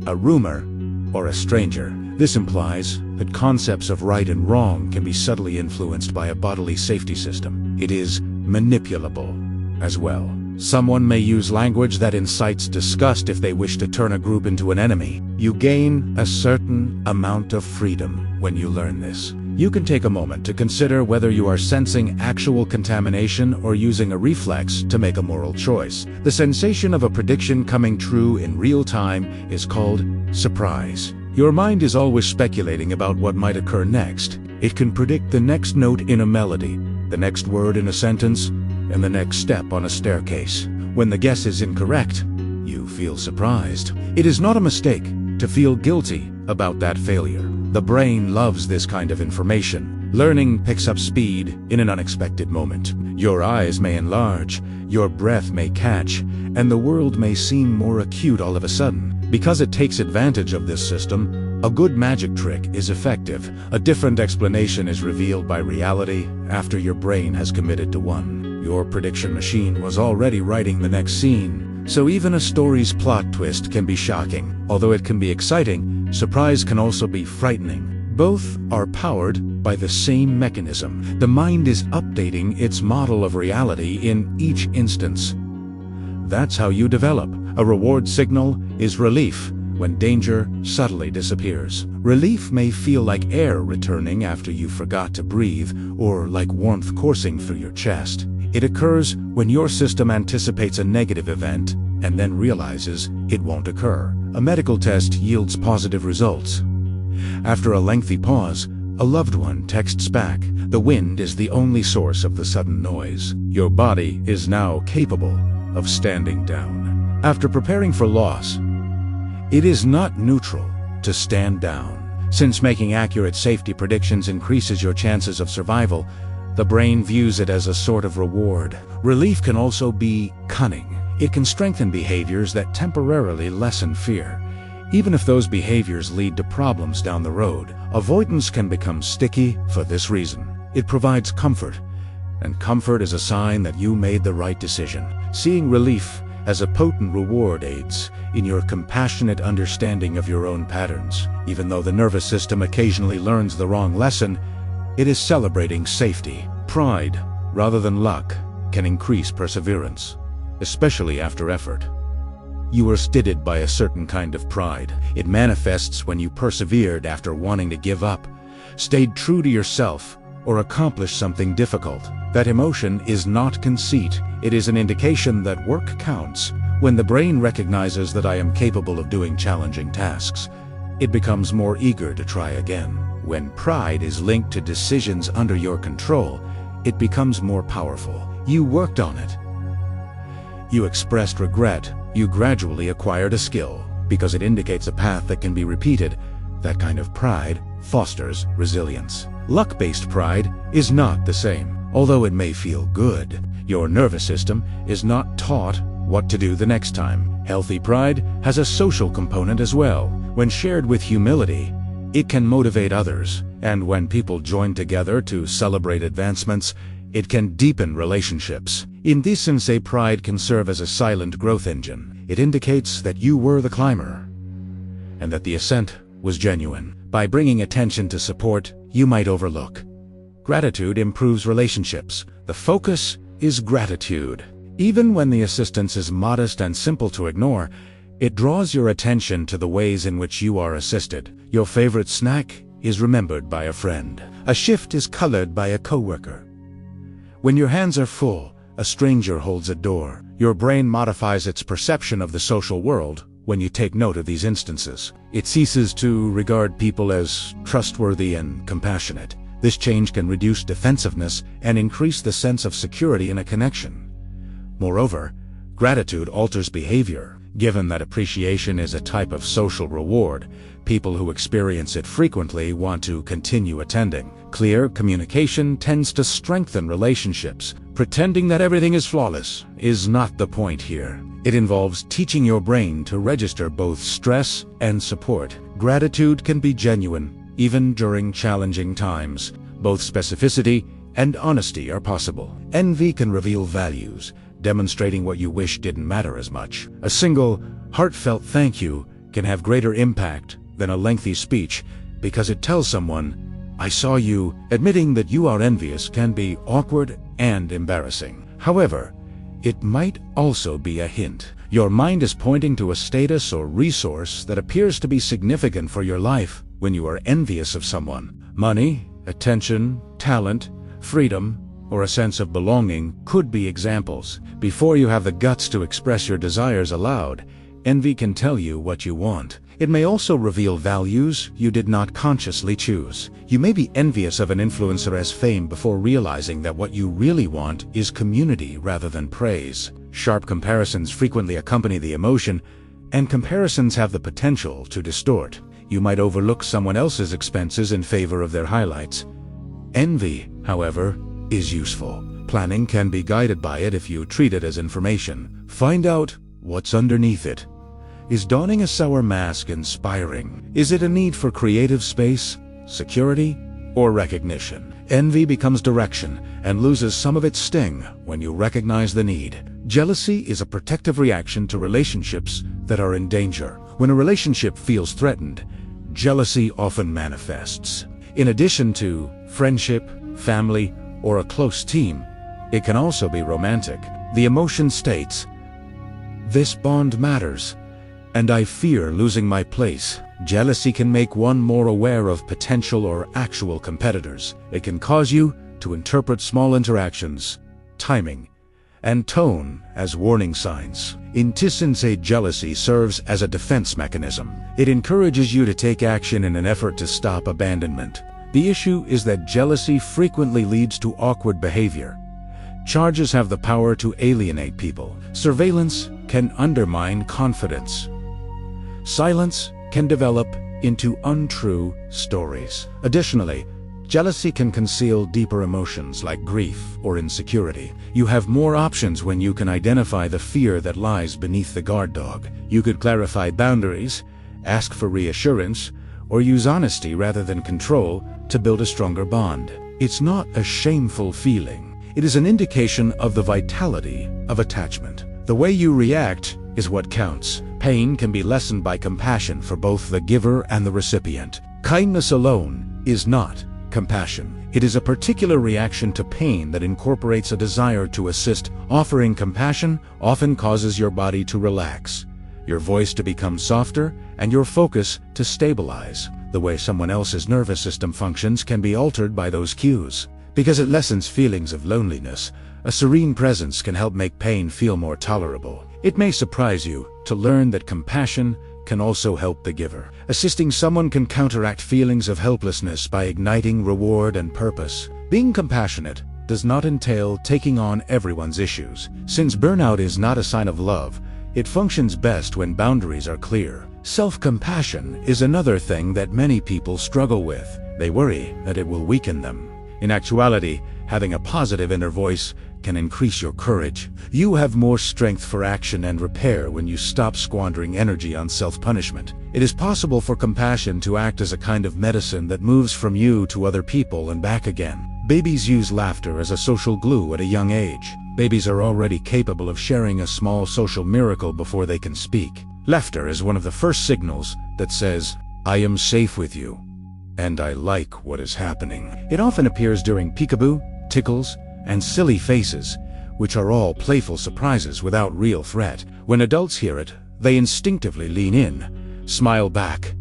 a rumor, or a stranger. This implies that concepts of right and wrong can be subtly influenced by a bodily safety system. It is manipulable as well. Someone may use language that incites disgust if they wish to turn a group into an enemy. You gain a certain amount of freedom when you learn this. You can take a moment to consider whether you are sensing actual contamination or using a reflex to make a moral choice. The sensation of a prediction coming true in real time is called surprise. Your mind is always speculating about what might occur next. It can predict the next note in a melody, the next word in a sentence, and the next step on a staircase. When the guess is incorrect, you feel surprised. It is not a mistake to feel guilty about that failure. The brain loves this kind of information. Learning picks up speed in an unexpected moment. Your eyes may enlarge, your breath may catch, and the world may seem more acute all of a sudden. Because it takes advantage of this system, a good magic trick is effective. A different explanation is revealed by reality after your brain has committed to one. Your prediction machine was already writing the next scene, so even a story's plot twist can be shocking. Although it can be exciting, surprise can also be frightening. Both are powered by the same mechanism. The mind is updating its model of reality in each instance. That's how you develop. A reward signal is relief when danger subtly disappears. Relief may feel like air returning after you forgot to breathe, or like warmth coursing through your chest. It occurs when your system anticipates a negative event and then realizes it won't occur. A medical test yields positive results. After a lengthy pause, a loved one texts back. The wind is the only source of the sudden noise. Your body is now capable of standing down. After preparing for loss, it is not neutral to stand down. Since making accurate safety predictions increases your chances of survival, the brain views it as a sort of reward. Relief can also be cunning. It can strengthen behaviors that temporarily lessen fear. Even if those behaviors lead to problems down the road, avoidance can become sticky for this reason. It provides comfort, and comfort is a sign that you made the right decision. Seeing relief as a potent reward aids in your compassionate understanding of your own patterns. Even though the nervous system occasionally learns the wrong lesson, it is celebrating safety. Pride, rather than luck, can increase perseverance, especially after effort. You are steadied by a certain kind of pride. It manifests when you persevered after wanting to give up, stayed true to yourself, or accomplished something difficult. That emotion is not conceit. It is an indication that work counts. When the brain recognizes that I am capable of doing challenging tasks, it becomes more eager to try again. When pride is linked to decisions under your control, it becomes more powerful. You worked on it. You expressed regret. You gradually acquired a skill. Because it indicates a path that can be repeated, that kind of pride fosters resilience. Luck-based pride is not the same. Although it may feel good, your nervous system is not taught what to do the next time. Healthy pride has a social component as well. When shared with humility, it can motivate others, and when people join together to celebrate advancements, it can deepen relationships. In this sense, pride can serve as a silent growth engine. It indicates that you were the climber, and that the ascent was genuine. By bringing attention to support you might overlook. Gratitude improves relationships. The focus is gratitude. Even when the assistance is modest and simple to ignore, it draws your attention to the ways in which you are assisted. Your favorite snack is remembered by a friend. A shift is colored by a coworker. When your hands are full, a stranger holds a door. Your brain modifies its perception of the social world when you take note of these instances. It ceases to regard people as trustworthy and compassionate. This change can reduce defensiveness and increase the sense of security in a connection. Moreover, gratitude alters behavior. Given that appreciation is a type of social reward, people who experience it frequently want to continue attending. Clear communication tends to strengthen relationships. Pretending that everything is flawless is not the point here. It involves teaching your brain to register both stress and support. Gratitude can be genuine, even during challenging times. Both specificity and honesty are possible. Envy can reveal values, demonstrating what you wish didn't matter as much. A single, heartfelt thank you can have greater impact than a lengthy speech because it tells someone, "I saw you." Admitting that you are envious can be awkward and embarrassing. However, it might also be a hint. Your mind is pointing to a status or resource that appears to be significant for your life when you are envious of someone. Money, attention, talent, freedom, or a sense of belonging could be examples. Before you have the guts to express your desires aloud, envy can tell you what you want. It may also reveal values you did not consciously choose. You may be envious of an influencer as fame before realizing that what you really want is community rather than praise. Sharp comparisons frequently accompany the emotion, and comparisons have the potential to distort. You might overlook someone else's expenses in favor of their highlights. Envy, however, is useful. Planning can be guided by it if you treat it as information. Find out what's underneath it. Is donning a sour mask inspiring? Is it a need for creative space, security, or recognition? Envy becomes direction and loses some of its sting when you recognize the need. Jealousy is a protective reaction to relationships that are in danger. When a relationship feels threatened, jealousy often manifests. In addition to friendship, family, or a close team, it can also be romantic. The emotion states, "This bond matters, and I fear losing my place." Jealousy can make one more aware of potential or actual competitors. It can cause you to interpret small interactions, timing, and tone as warning signs. In Tissense, jealousy serves as a defense mechanism. It encourages you to take action in an effort to stop abandonment. The issue is that jealousy frequently leads to awkward behavior. Charges have the power to alienate people. Surveillance can undermine confidence. Silence can develop into untrue stories. Additionally, jealousy can conceal deeper emotions like grief or insecurity. You have more options when you can identify the fear that lies beneath the guard dog. You could clarify boundaries ask for reassurance, or use honesty rather than control to build a stronger bond. It's not a shameful feeling. It is an indication of the vitality of attachment. The way you react is what counts. Pain can be lessened by compassion for both the giver and the recipient. Kindness alone is not compassion. It is a particular reaction to pain that incorporates a desire to assist. Offering compassion often causes your body to relax, your voice to become softer, and your focus to stabilize. The way someone else's nervous system functions can be altered by those cues. Because it lessens feelings of loneliness, a serene presence can help make pain feel more tolerable. It may surprise you to learn that compassion can also help the giver. Assisting someone can counteract feelings of helplessness by igniting reward and purpose. Being compassionate does not entail taking on everyone's issues. Since burnout is not a sign of love, it functions best when boundaries are clear. Self-compassion is another thing that many people struggle with. They worry that it will weaken them. In actuality, having a positive inner voice can increase your courage. You have more strength for action and repair when you stop squandering energy on self-punishment. It is possible for compassion to act as a kind of medicine that moves from you to other people and back again. Babies use laughter as a social glue at a young age. Babies are already capable of sharing a small social miracle before they can speak. Laughter is one of the first signals that says, "I am safe with you, and I like what is happening." It often appears during peekaboo, tickles, and silly faces, which are all playful surprises without real threat. When adults hear it, they instinctively lean in, smile back,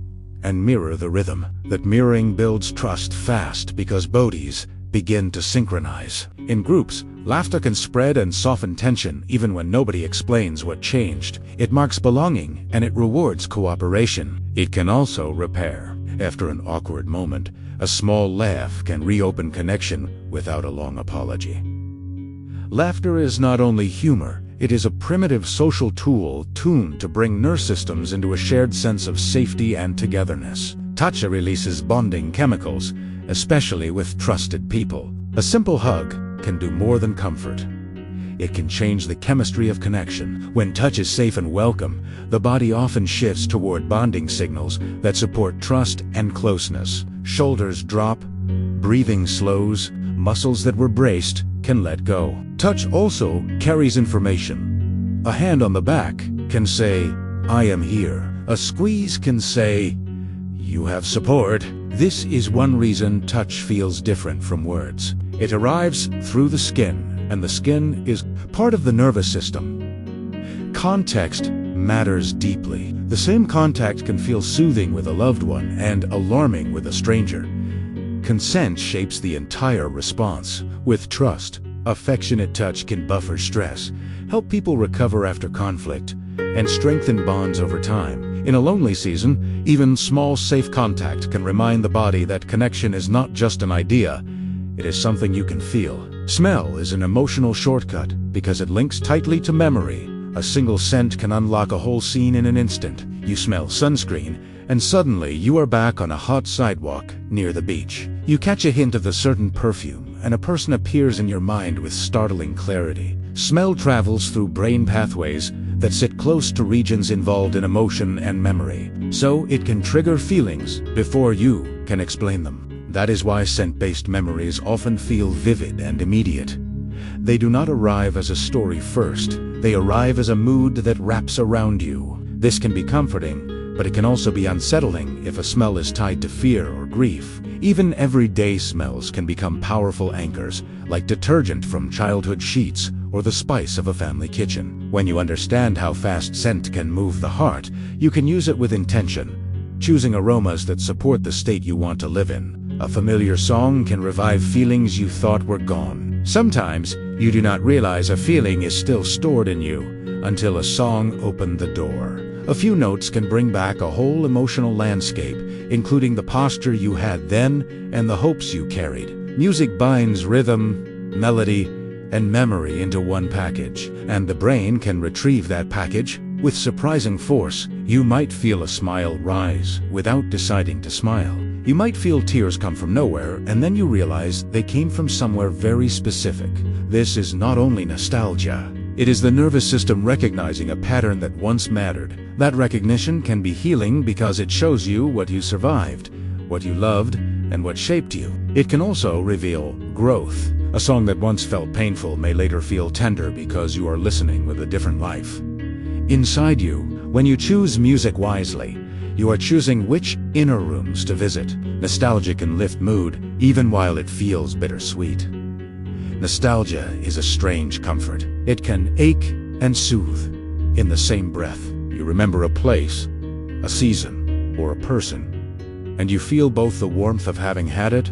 and mirror the rhythm. That mirroring builds trust fast because bodies begin to synchronize. In groups, laughter can spread and soften tension even when nobody explains what changed. It marks belonging and it rewards cooperation. It can also repair. After an awkward moment, a small laugh can reopen connection without a long apology. Laughter is not only humor, it is a primitive social tool tuned to bring nerve systems into a shared sense of safety and togetherness. Touch releases bonding chemicals, especially with trusted people. A simple hug can do more than comfort. It can change the chemistry of connection. When touch is safe and welcome, the body often shifts toward bonding signals that support trust and closeness. Shoulders drop, breathing slows, muscles that were braced can let go. Touch also carries information. A hand on the back can say, "I am here." A squeeze can say, "You have support." This is one reason touch feels different from words. It arrives through the skin, and the skin is part of the nervous system. Context matters deeply. The same contact can feel soothing with a loved one and alarming with a stranger. Consent shapes the entire response. With trust, affectionate touch can buffer stress, help people recover after conflict, and strengthen bonds over time. In a lonely season, even small safe contact can remind the body that connection is not just an idea, it is something you can feel. Smell is an emotional shortcut because it links tightly to memory. A single scent can unlock a whole scene in an instant. You smell sunscreen, and suddenly you are back on a hot sidewalk near the beach. You catch a hint of a certain perfume, and a person appears in your mind with startling clarity. Smell travels through brain pathways that sit close to regions involved in emotion and memory, so it can trigger feelings before you can explain them. That is why scent-based memories often feel vivid and immediate. They do not arrive as a story first, they arrive as a mood that wraps around you. This can be comforting, but it can also be unsettling if a smell is tied to fear or grief. Even everyday smells can become powerful anchors, like detergent from childhood sheets or the spice of a family kitchen. When you understand how fast scent can move the heart, you can use it with intention, choosing aromas that support the state you want to live in. A familiar song can revive feelings you thought were gone. Sometimes, you do not realize a feeling is still stored in you until a song opened the door. A few notes can bring back a whole emotional landscape, including the posture you had then and the hopes you carried. Music binds rhythm, melody, and memory into one package, and the brain can retrieve that package with surprising force. You might feel a smile rise without deciding to smile. You might feel tears come from nowhere, and then you realize they came from somewhere very specific. This is not only nostalgia, It is the nervous system recognizing a pattern that once mattered. That recognition can be healing because it shows you what you survived, what you loved, and what shaped you. It can also reveal growth. A song that once felt painful may later feel tender because you are listening with a different life inside you. When you choose music wisely, you are choosing which inner rooms to visit. Nostalgia can lift mood, even while it feels bittersweet. Nostalgia is a strange comfort. It can ache and soothe in the same breath. You remember a place, a season, or a person, and you feel both the warmth of having had it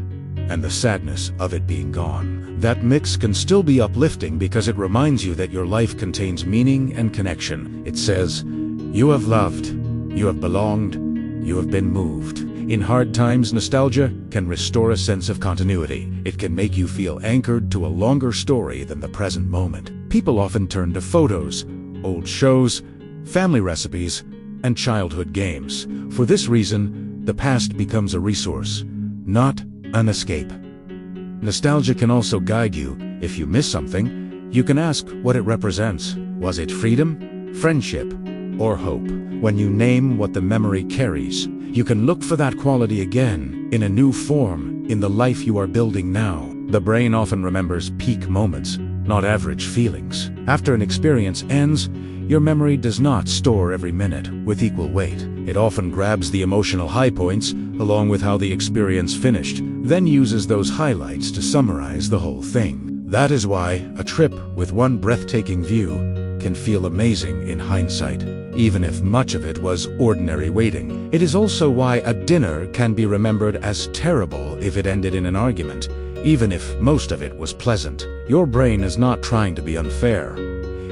and the sadness of it being gone. That mix can still be uplifting because it reminds you that your life contains meaning and connection. It says, you have loved, you have belonged, you have been moved. In hard times, nostalgia can restore a sense of continuity. It can make you feel anchored to a longer story than the present moment. People often turn to photos, old shows, family recipes, and childhood games. For this reason, the past becomes a resource, not an escape. Nostalgia can also guide you. If you miss something, you can ask what it represents. Was it freedom, friendship, or hope? When you name what the memory carries, you can look for that quality again, in a new form, in the life you are building now. The brain often remembers peak moments, not average feelings. After an experience ends, your memory does not store every minute with equal weight. It often grabs the emotional high points, along with how the experience finished, then uses those highlights to summarize the whole thing. That is why a trip with one breathtaking view can feel amazing in hindsight, even if much of it was ordinary waiting. It is also why a dinner can be remembered as terrible if it ended in an argument, even if most of it was pleasant. Your brain is not trying to be unfair.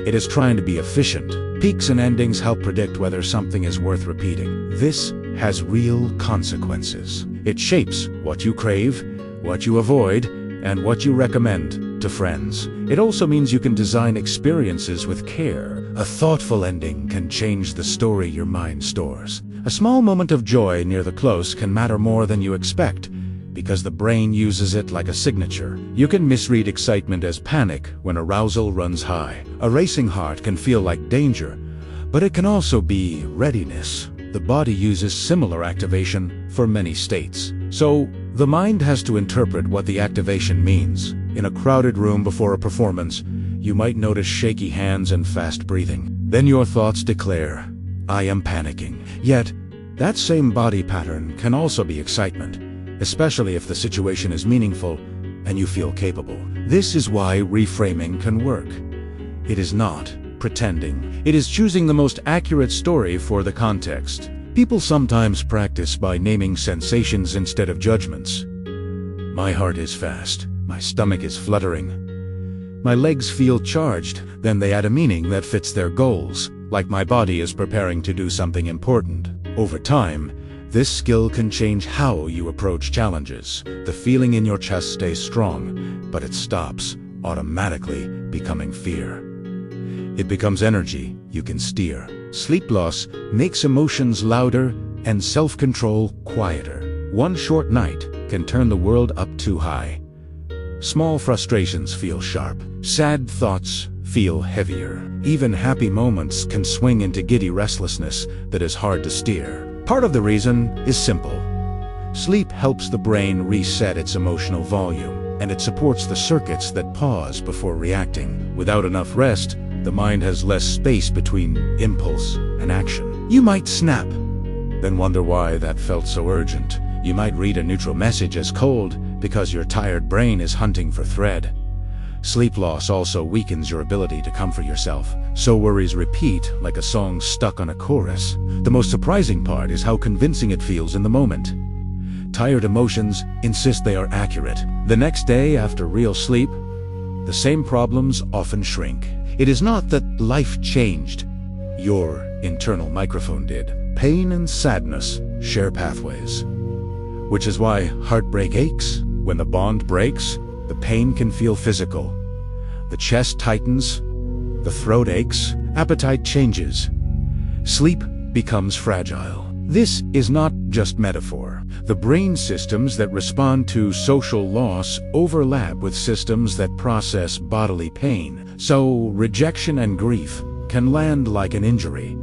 It is trying to be efficient. Peaks and endings help predict whether something is worth repeating. This has real consequences. It shapes what you crave, what you avoid, and what you recommend to friends. It also means you can design experiences with care. A thoughtful ending can change the story your mind stores. A small moment of joy near the close can matter more than you expect, because the brain uses it like a signature. You can misread excitement as panic when arousal runs high. A racing heart can feel like danger, but it can also be readiness. The body uses similar activation for many states. So, the mind has to interpret what the activation means. In a crowded room before a performance, you might notice shaky hands and fast breathing. Then your thoughts declare, I am panicking. Yet, that same body pattern can also be excitement, especially if the situation is meaningful and you feel capable. This is why reframing can work. It is not pretending. It is choosing the most accurate story for the context. People sometimes practice by naming sensations instead of judgments. My heart is fast. My stomach is fluttering. My legs feel charged. Then they add a meaning that fits their goals, like my body is preparing to do something important. Over time, this skill can change how you approach challenges. The feeling in your chest stays strong, but it stops, automatically becoming fear. It becomes energy you can steer. Sleep loss makes emotions louder and self-control quieter. One short night can turn the world up too high. Small frustrations feel sharp. Sad thoughts feel heavier. Even happy moments can swing into giddy restlessness that is hard to steer. Part of the reason is simple. Sleep helps the brain reset its emotional volume, and it supports the circuits that pause before reacting. Without enough rest, the mind has less space between impulse and action. You might snap, then wonder why that felt so urgent. You might read a neutral message as cold because your tired brain is hunting for thread. Sleep loss also weakens your ability to comfort yourself, so worries repeat like a song stuck on a chorus. The most surprising part is how convincing it feels in the moment. Tired emotions insist they are accurate. The next day after real sleep, the same problems often shrink. It is not that life changed. Your internal microphone did. Pain and sadness share pathways, which is why heartbreak aches. When the bond breaks, the pain can feel physical. The chest tightens, the throat aches, appetite changes. Sleep becomes fragile. This is not just metaphor. The brain systems that respond to social loss overlap with systems that process bodily pain, so rejection and grief can land like an injury.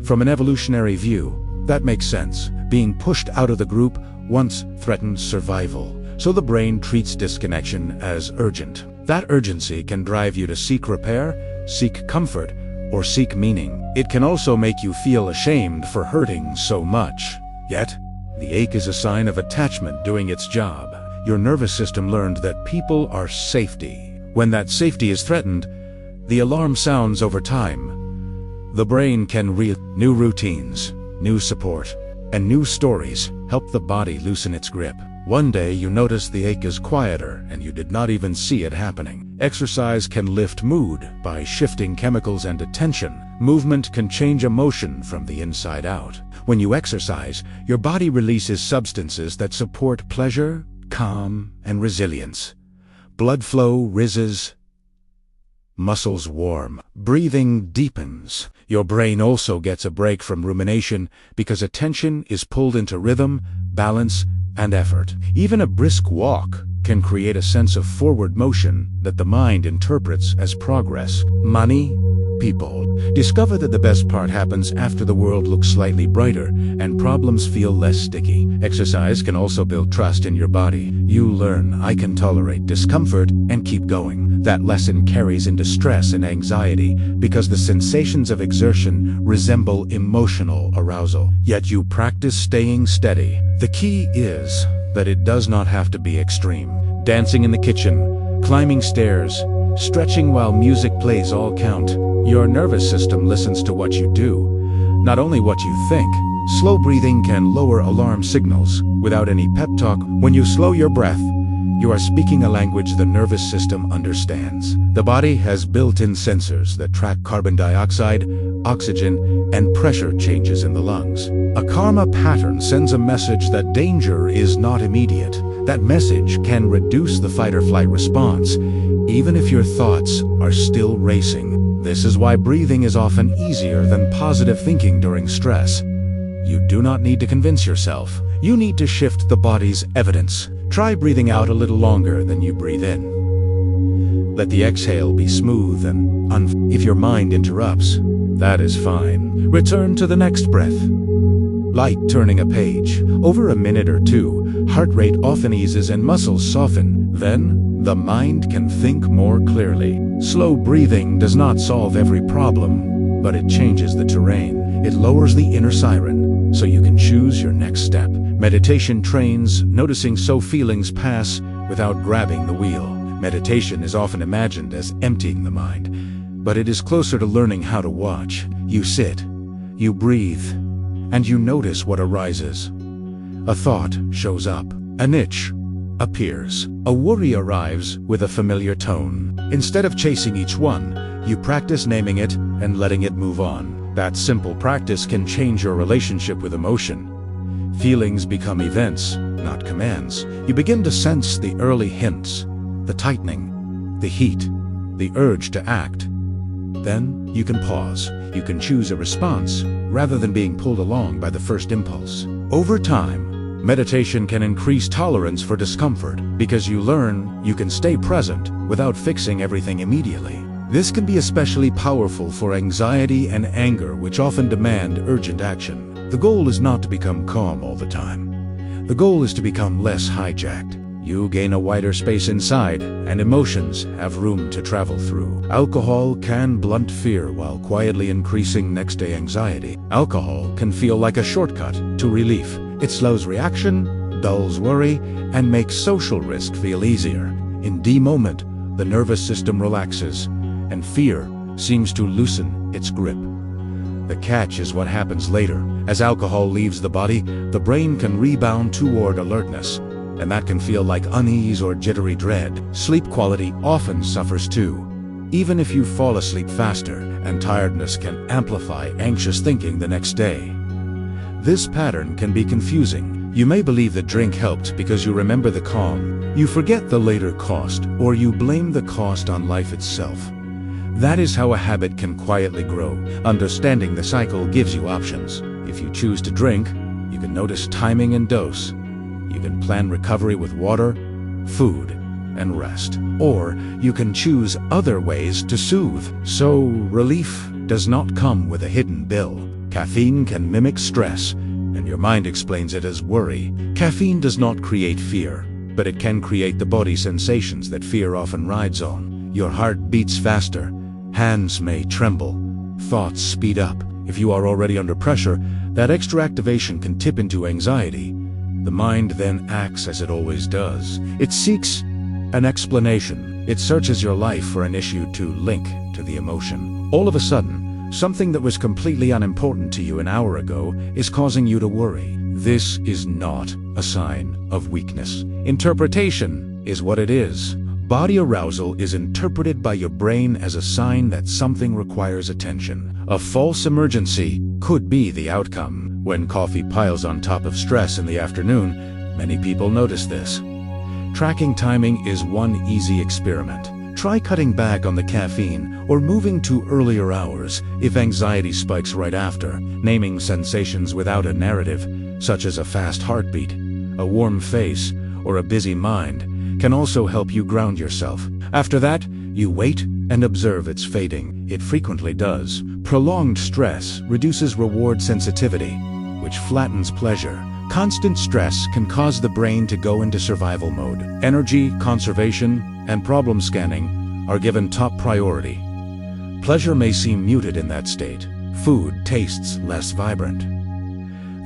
From an evolutionary view, that makes sense. Being pushed out of the group once threatened survival, so the brain treats disconnection as urgent. That urgency can drive you to seek repair, seek comfort, or seek meaning. It can also make you feel ashamed for hurting so much. Yet, the ache is a sign of attachment doing its job. Your nervous system learned that people are safety. When that safety is threatened, the alarm sounds over time. The brain can new routines, new support, and new stories help the body loosen its grip. One day you notice the ache is quieter and you did not even see it happening. Exercise can lift mood by shifting chemicals and attention. Movement can change emotion from the inside out. When you exercise, your body releases substances that support pleasure, calm, and resilience. Blood flow rises, muscles warm, breathing deepens. Your brain also gets a break from rumination because attention is pulled into rhythm, balance, and effort. Even a brisk walk can create a sense of forward motion that the mind interprets as progress. Money, people. Discover that the best part happens after the world looks slightly brighter and problems feel less sticky. Exercise can also build trust in your body. You learn, I can tolerate discomfort and keep going. That lesson carries into stress and anxiety because the sensations of exertion resemble emotional arousal. Yet you practice staying steady. The key is that it does not have to be extreme. Dancing in the kitchen, climbing stairs, stretching while music plays all count. Your nervous system listens to what you do, not only what you think. Slow breathing can lower alarm signals without any pep talk. When you slow your breath, you are speaking a language the nervous system understands. The body has built-in sensors that track carbon dioxide, oxygen, and pressure changes in the lungs. A karma pattern sends a message that danger is not immediate. That message can reduce the fight-or-flight response, even if your thoughts are still racing. This is why breathing is often easier than positive thinking during stress. You do not need to convince yourself. You need to shift the body's evidence. Try breathing out a little longer than you breathe in. Let the exhale be smooth and if your mind interrupts, that is fine. Return to the next breath. Like turning a page. Over a minute or two, heart rate often eases and muscles soften. Then, the mind can think more clearly. Slow breathing does not solve every problem, but it changes the terrain. It lowers the inner siren, so you can choose your next step. Meditation trains noticing so feelings pass without grabbing the wheel. Meditation is often imagined as emptying the mind, but it is closer to learning how to watch. You sit, you breathe, and you notice what arises. A thought shows up. An itch appears. A worry arrives with a familiar tone. Instead of chasing each one, you practice naming it and letting it move on. That simple practice can change your relationship with emotion. Feelings become events, not commands. You begin to sense the early hints, the tightening, the heat, the urge to act. Then you can pause. You can choose a response rather than being pulled along by the first impulse. Over time, meditation can increase tolerance for discomfort because you learn you can stay present without fixing everything immediately. This can be especially powerful for anxiety and anger, which often demand urgent action. The goal is not to become calm all the time. The goal is to become less hijacked. You gain a wider space inside, and emotions have room to travel through. Alcohol can blunt fear while quietly increasing next-day anxiety. Alcohol can feel like a shortcut to relief. It slows reaction, dulls worry, and makes social risk feel easier. In the moment, the nervous system relaxes, and fear seems to loosen its grip. The catch is what happens later. As alcohol leaves the body, the brain can rebound toward alertness, and that can feel like unease or jittery dread. Sleep quality often suffers too. Even if you fall asleep faster, and tiredness can amplify anxious thinking the next day. This pattern can be confusing. You may believe the drink helped because you remember the calm. You forget the later cost, or you blame the cost on life itself. That is how a habit can quietly grow. Understanding the cycle gives you options. If you choose to drink, you can notice timing and dose. You can plan recovery with water, food, and rest. Or you can choose other ways to soothe. So relief does not come with a hidden bill. Caffeine can mimic stress, and your mind explains it as worry. Caffeine does not create fear, but it can create the body sensations that fear often rides on. Your heart beats faster, hands may tremble, thoughts speed up. If you are already under pressure, that extra activation can tip into anxiety. The mind then acts as it always does. It seeks an explanation. It searches your life for an issue to link to the emotion. All of a sudden, something that was completely unimportant to you an hour ago is causing you to worry. This is not a sign of weakness. Interpretation is what it is. Body arousal is interpreted by your brain as a sign that something requires attention. A false emergency could be the outcome. When coffee piles on top of stress in the afternoon, many people notice this. Tracking timing is one easy experiment. Try cutting back on the caffeine or moving to earlier hours if anxiety spikes right after. Naming sensations without a narrative, such as a fast heartbeat, a warm face, or a busy mind, can also help you ground yourself. After that, you wait and observe its fading. It frequently does. Prolonged stress reduces reward sensitivity, which flattens pleasure. Constant stress can cause the brain to go into survival mode. Energy, conservation, and problem scanning are given top priority. Pleasure may seem muted in that state. Food tastes less vibrant.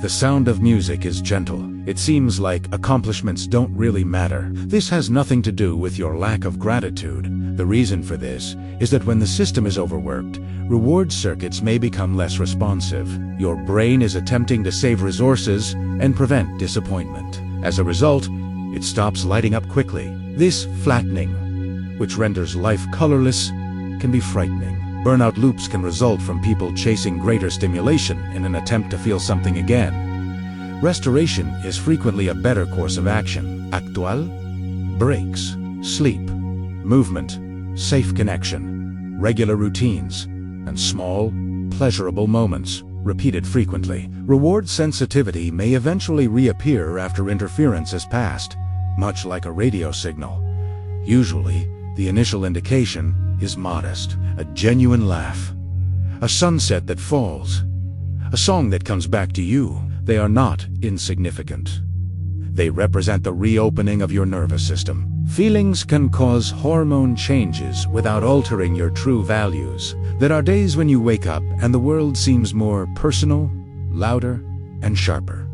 The sound of music is gentle. It seems like accomplishments don't really matter. This has nothing to do with your lack of gratitude. The reason for this is that when the system is overworked, reward circuits may become less responsive. Your brain is attempting to save resources and prevent disappointment. As a result, it stops lighting up quickly. This flattening, which renders life colorless, can be frightening. Burnout loops can result from people chasing greater stimulation in an attempt to feel something again. Restoration is frequently a better course of action. Actual, breaks, sleep, movement, safe connection, regular routines, and small, pleasurable moments, repeated frequently. Reward sensitivity may eventually reappear after interference has passed, much like a radio signal. Usually, the initial indication is modest, a genuine laugh, a sunset that falls, a song that comes back to you. They are not insignificant. They represent the reopening of your nervous system. Feelings can cause hormone changes without altering your true values. There are days when you wake up and the world seems more personal, louder, and sharper.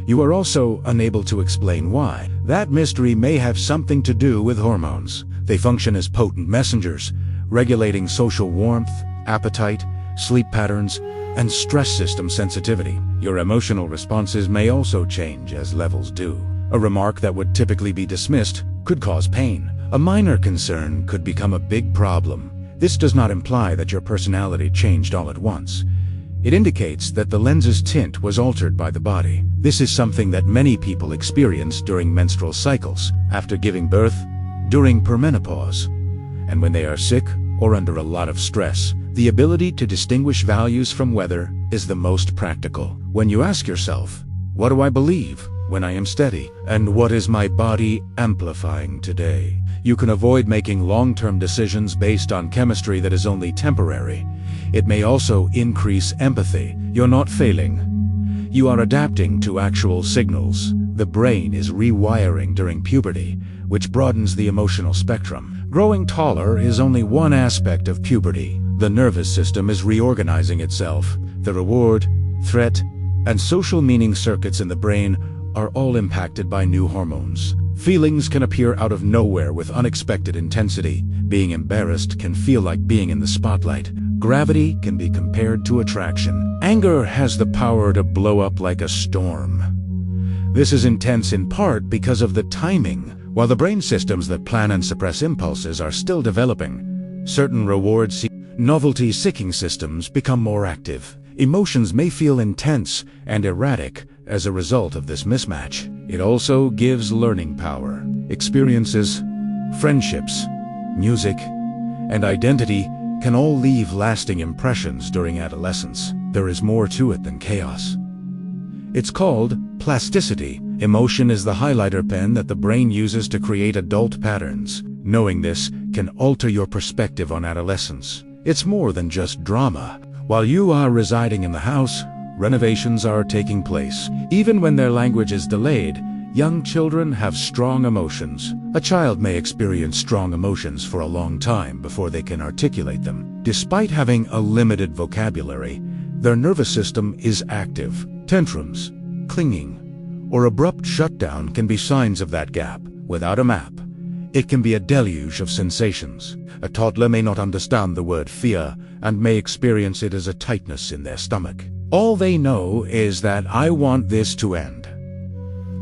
You are also unable to explain why. That mystery may have something to do with hormones. They function as potent messengers, regulating social warmth, appetite, sleep patterns, and stress system sensitivity. Your emotional responses may also change as levels do. A remark that would typically be dismissed could cause pain. A minor concern could become a big problem. This does not imply that your personality changed all at once. It indicates that the lens's tint was altered by the body. This is something that many people experience during menstrual cycles, after giving birth, during perimenopause, and when they are sick or under a lot of stress. The ability to distinguish values from weather is the most practical. When you ask yourself, what do I believe when I am steady? And what is my body amplifying today? You can avoid making long-term decisions based on chemistry that is only temporary. It may also increase empathy. You're not failing. You are adapting to actual signals. The brain is rewiring during puberty, which broadens the emotional spectrum. Growing taller is only one aspect of puberty. The nervous system is reorganizing itself. The reward, threat, and social meaning circuits in the brain are all impacted by new hormones. Feelings can appear out of nowhere with unexpected intensity. Being embarrassed can feel like being in the spotlight. Gravity can be compared to attraction. Anger has the power to blow up like a storm. This is intense in part because of the timing. While the brain systems that plan and suppress impulses are still developing, certain novelty-seeking systems become more active. Emotions may feel intense and erratic as a result of this mismatch. It also gives learning power. Experiences, friendships, music, and identity can all leave lasting impressions during adolescence. there is more to it than chaos. It's called plasticity. Emotion is the highlighter pen that the brain uses to create adult patterns. Knowing this can alter your perspective on adolescence. It's more than just drama. While you are residing in the house, renovations are taking place. Even when their language is delayed, young children have strong emotions. A child may experience strong emotions for a long time before they can articulate them. Despite having a limited vocabulary, their nervous system is active. Tantrums, clinging, or abrupt shutdown can be signs of that gap. Without a map, it can be a deluge of sensations. A toddler may not understand the word fear and may experience it as a tightness in their stomach. All they know is that I want this to end.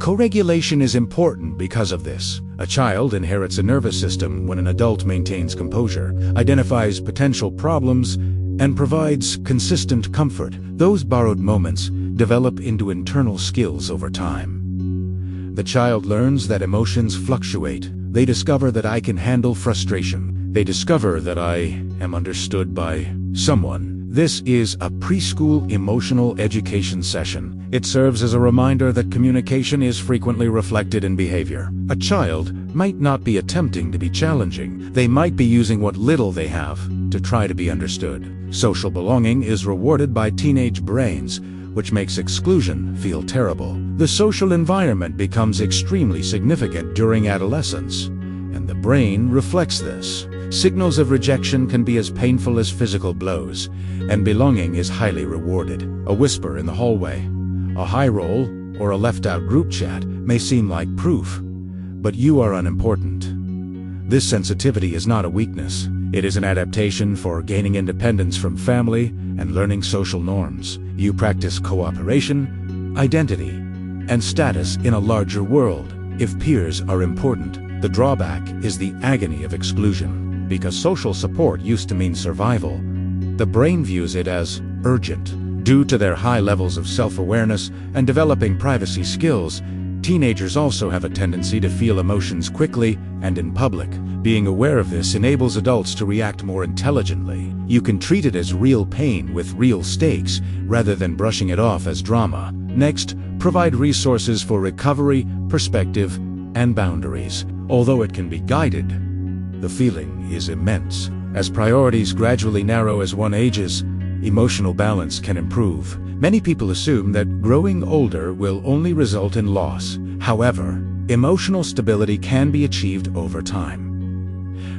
Co-regulation is important because of this. A child inherits a nervous system when an adult maintains composure, identifies potential problems, and provides consistent comfort. Those borrowed moments develop into internal skills over time. The child learns that emotions fluctuate. They discover that I can handle frustration. They discover that I am understood by someone. This is a preschool emotional education session. It serves as a reminder that communication is frequently reflected in behavior. A child might not be attempting to be challenging. They might be using what little they have to try to be understood. Social belonging is rewarded by teenage brains, which makes exclusion feel terrible. The social environment becomes extremely significant during adolescence, and the brain reflects this. Signals of rejection can be as painful as physical blows, and belonging is highly rewarded. A whisper in the hallway, a high roll, or a left-out group chat may seem like proof, but you are unimportant. This sensitivity is not a weakness. It is an adaptation for gaining independence from family and learning social norms. You practice cooperation, identity, and status in a larger world. If peers are important, the drawback is the agony of exclusion. Because social support used to mean survival, the brain views it as urgent. Due to their high levels of self-awareness and developing privacy skills, teenagers also have a tendency to feel emotions quickly and in public. Being aware of this enables adults to react more intelligently. You can treat it as real pain with real stakes, rather than brushing it off as drama. Next, provide resources for recovery, perspective, and boundaries. Although it can be guided, the feeling is immense. As priorities gradually narrow as one ages, emotional balance can improve. Many people assume that growing older will only result in loss. However, emotional stability can be achieved over time.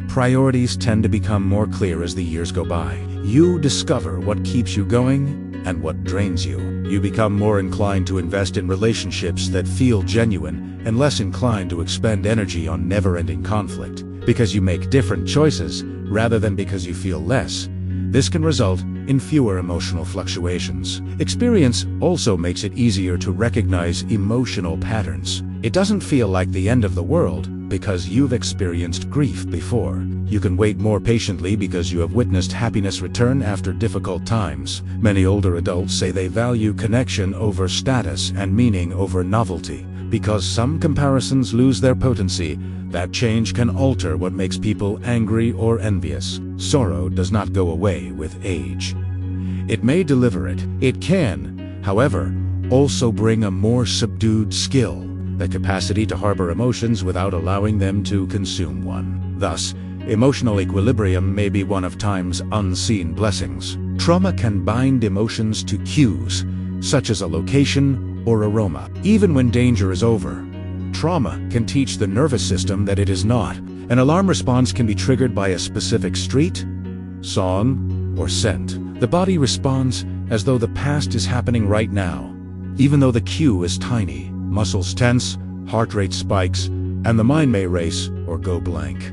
Priorities tend to become more clear as the years go by. You discover what keeps you going and what drains you. You become more inclined to invest in relationships that feel genuine and less inclined to expend energy on never-ending conflict. Because you make different choices rather than because you feel less, this can result in fewer emotional fluctuations. Experience also makes it easier to recognize emotional patterns. It doesn't feel like the end of the world because you've experienced grief before. You can wait more patiently because you have witnessed happiness return after difficult times. Many older adults say they value connection over status and meaning over novelty. Because some comparisons lose their potency, that change can alter what makes people angry or envious. Sorrow does not go away with age. It may deliver it. It can, however, also bring a more subdued skill, the capacity to harbor emotions without allowing them to consume one. Thus, emotional equilibrium may be one of time's unseen blessings. Trauma can bind emotions to cues, such as a location or aroma. Even when danger is over, trauma can teach the nervous system that it is not. An alarm response can be triggered by a specific street, song, or scent. The body responds as though the past is happening right now, even though the cue is tiny. Muscles tense, heart rate spikes, and the mind may race or go blank.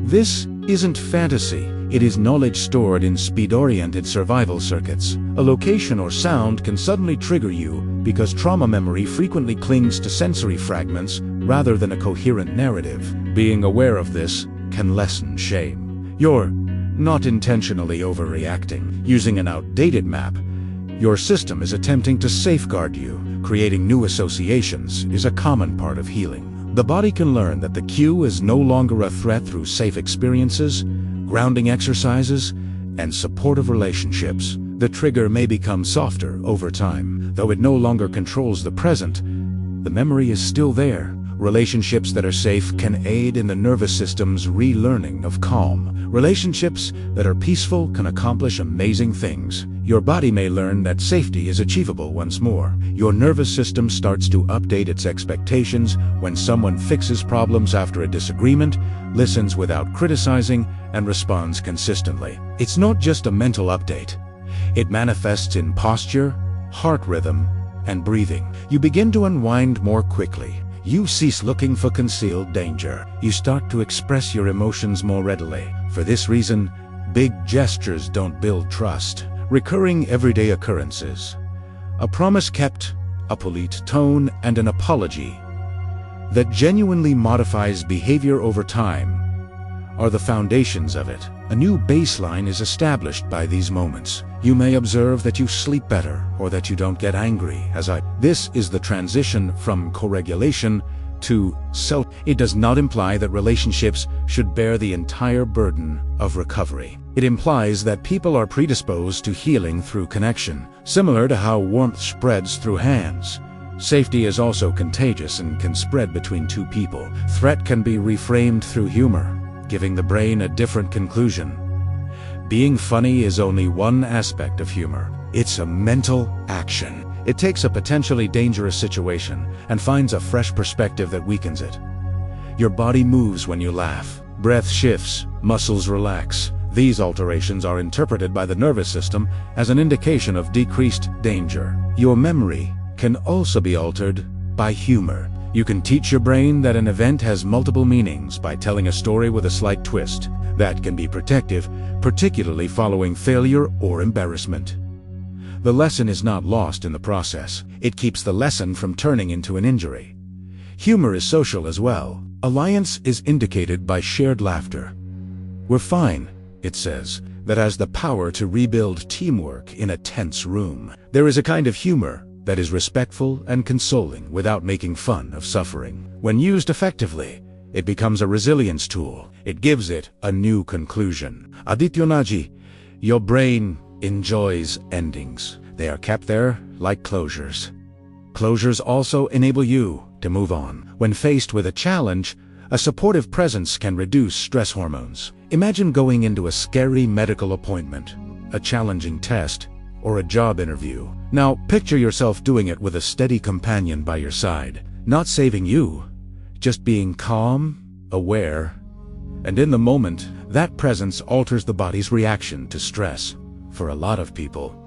This isn't fantasy. It is knowledge stored in speed-oriented survival circuits. A location or sound can suddenly trigger you because trauma memory frequently clings to sensory fragments rather than a coherent narrative. Being aware of this can lessen shame. You're not intentionally overreacting. Using an outdated map, your system is attempting to safeguard you. Creating new associations is a common part of healing. The body can learn that the cue is no longer a threat through safe experiences, grounding exercises, and supportive relationships. The trigger may become softer over time. Though it no longer controls the present, the memory is still there. Relationships that are safe can aid in the nervous system's relearning of calm. Relationships that are peaceful can accomplish amazing things. Your body may learn that safety is achievable once more. Your nervous system starts to update its expectations when someone fixes problems after a disagreement, listens without criticizing, and responds consistently. It's not just a mental update. It manifests in posture, heart rhythm, and breathing. You begin to unwind more quickly. You cease looking for concealed danger. You start to express your emotions more readily. For this reason, big gestures don't build trust. Recurring everyday occurrences, a promise kept, a polite tone, and an apology that genuinely modifies behavior over time are the foundations of it. A new baseline is established by these moments. You may observe that you sleep better or that you don't get angry This is the transition from co-regulation to self. It does not imply that relationships should bear the entire burden of recovery. It implies that people are predisposed to healing through connection, similar to how warmth spreads through hands. Safety is also contagious and can spread between two people. Threat can be reframed through humor, giving the brain a different conclusion. Being funny is only one aspect of humor. It's a mental action. It takes a potentially dangerous situation and finds a fresh perspective that weakens it. Your body moves when you laugh. Breath shifts, muscles relax. These alterations are interpreted by the nervous system as an indication of decreased danger. Your memory can also be altered by humor. You can teach your brain that an event has multiple meanings by telling a story with a slight twist. That can be protective, particularly following failure or embarrassment. The lesson is not lost in the process. It keeps the lesson from turning into an injury. Humor is social as well. Alliance is indicated by shared laughter. We're fine, it says, that has the power to rebuild teamwork in a tense room. There is a kind of humor that is respectful and consoling without making fun of suffering. When used effectively, it becomes a resilience tool. It gives it a new conclusion. Adityonaji, your brain enjoys endings. They are kept there like closures. Closures also enable you to move on. When faced with a challenge, a supportive presence can reduce stress hormones. Imagine going into a scary medical appointment, a challenging test, or a job interview. Now picture yourself doing it with a steady companion by your side, not saving you, just being calm, aware, and in the moment. That presence alters the body's reaction to stress. For a lot of people,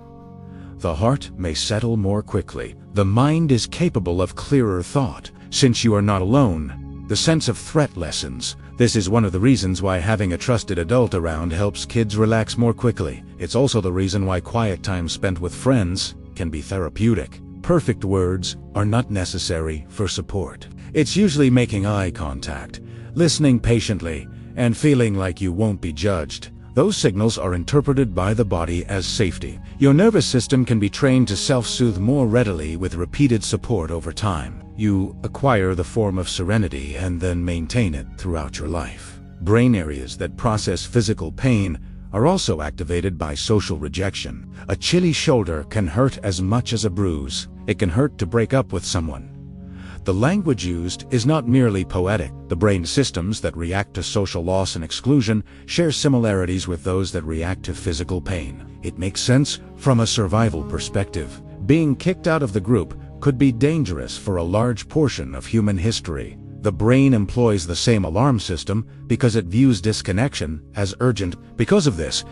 the heart may settle more quickly. The mind is capable of clearer thought. Since you are not alone, the sense of threat lessens. This is one of the reasons why having a trusted adult around helps kids relax more quickly. It's also the reason why quiet time spent with friends can be therapeutic. Perfect words are not necessary for support. It's usually making eye contact, listening patiently, and feeling like you won't be judged. Those signals are interpreted by the body as safety. Your nervous system can be trained to self-soothe more readily with repeated support over time. You acquire the form of serenity and then maintain it throughout your life. Brain areas that process physical pain are also activated by social rejection. A chilly shoulder can hurt as much as a bruise. It can hurt to break up with someone. The language used is not merely poetic. The brain systems that react to social loss and exclusion share similarities with those that react to physical pain. It makes sense from a survival perspective. Being kicked out of the group could be dangerous for a large portion of human history. The brain employs the same alarm system because it views disconnection as urgent. Because of this,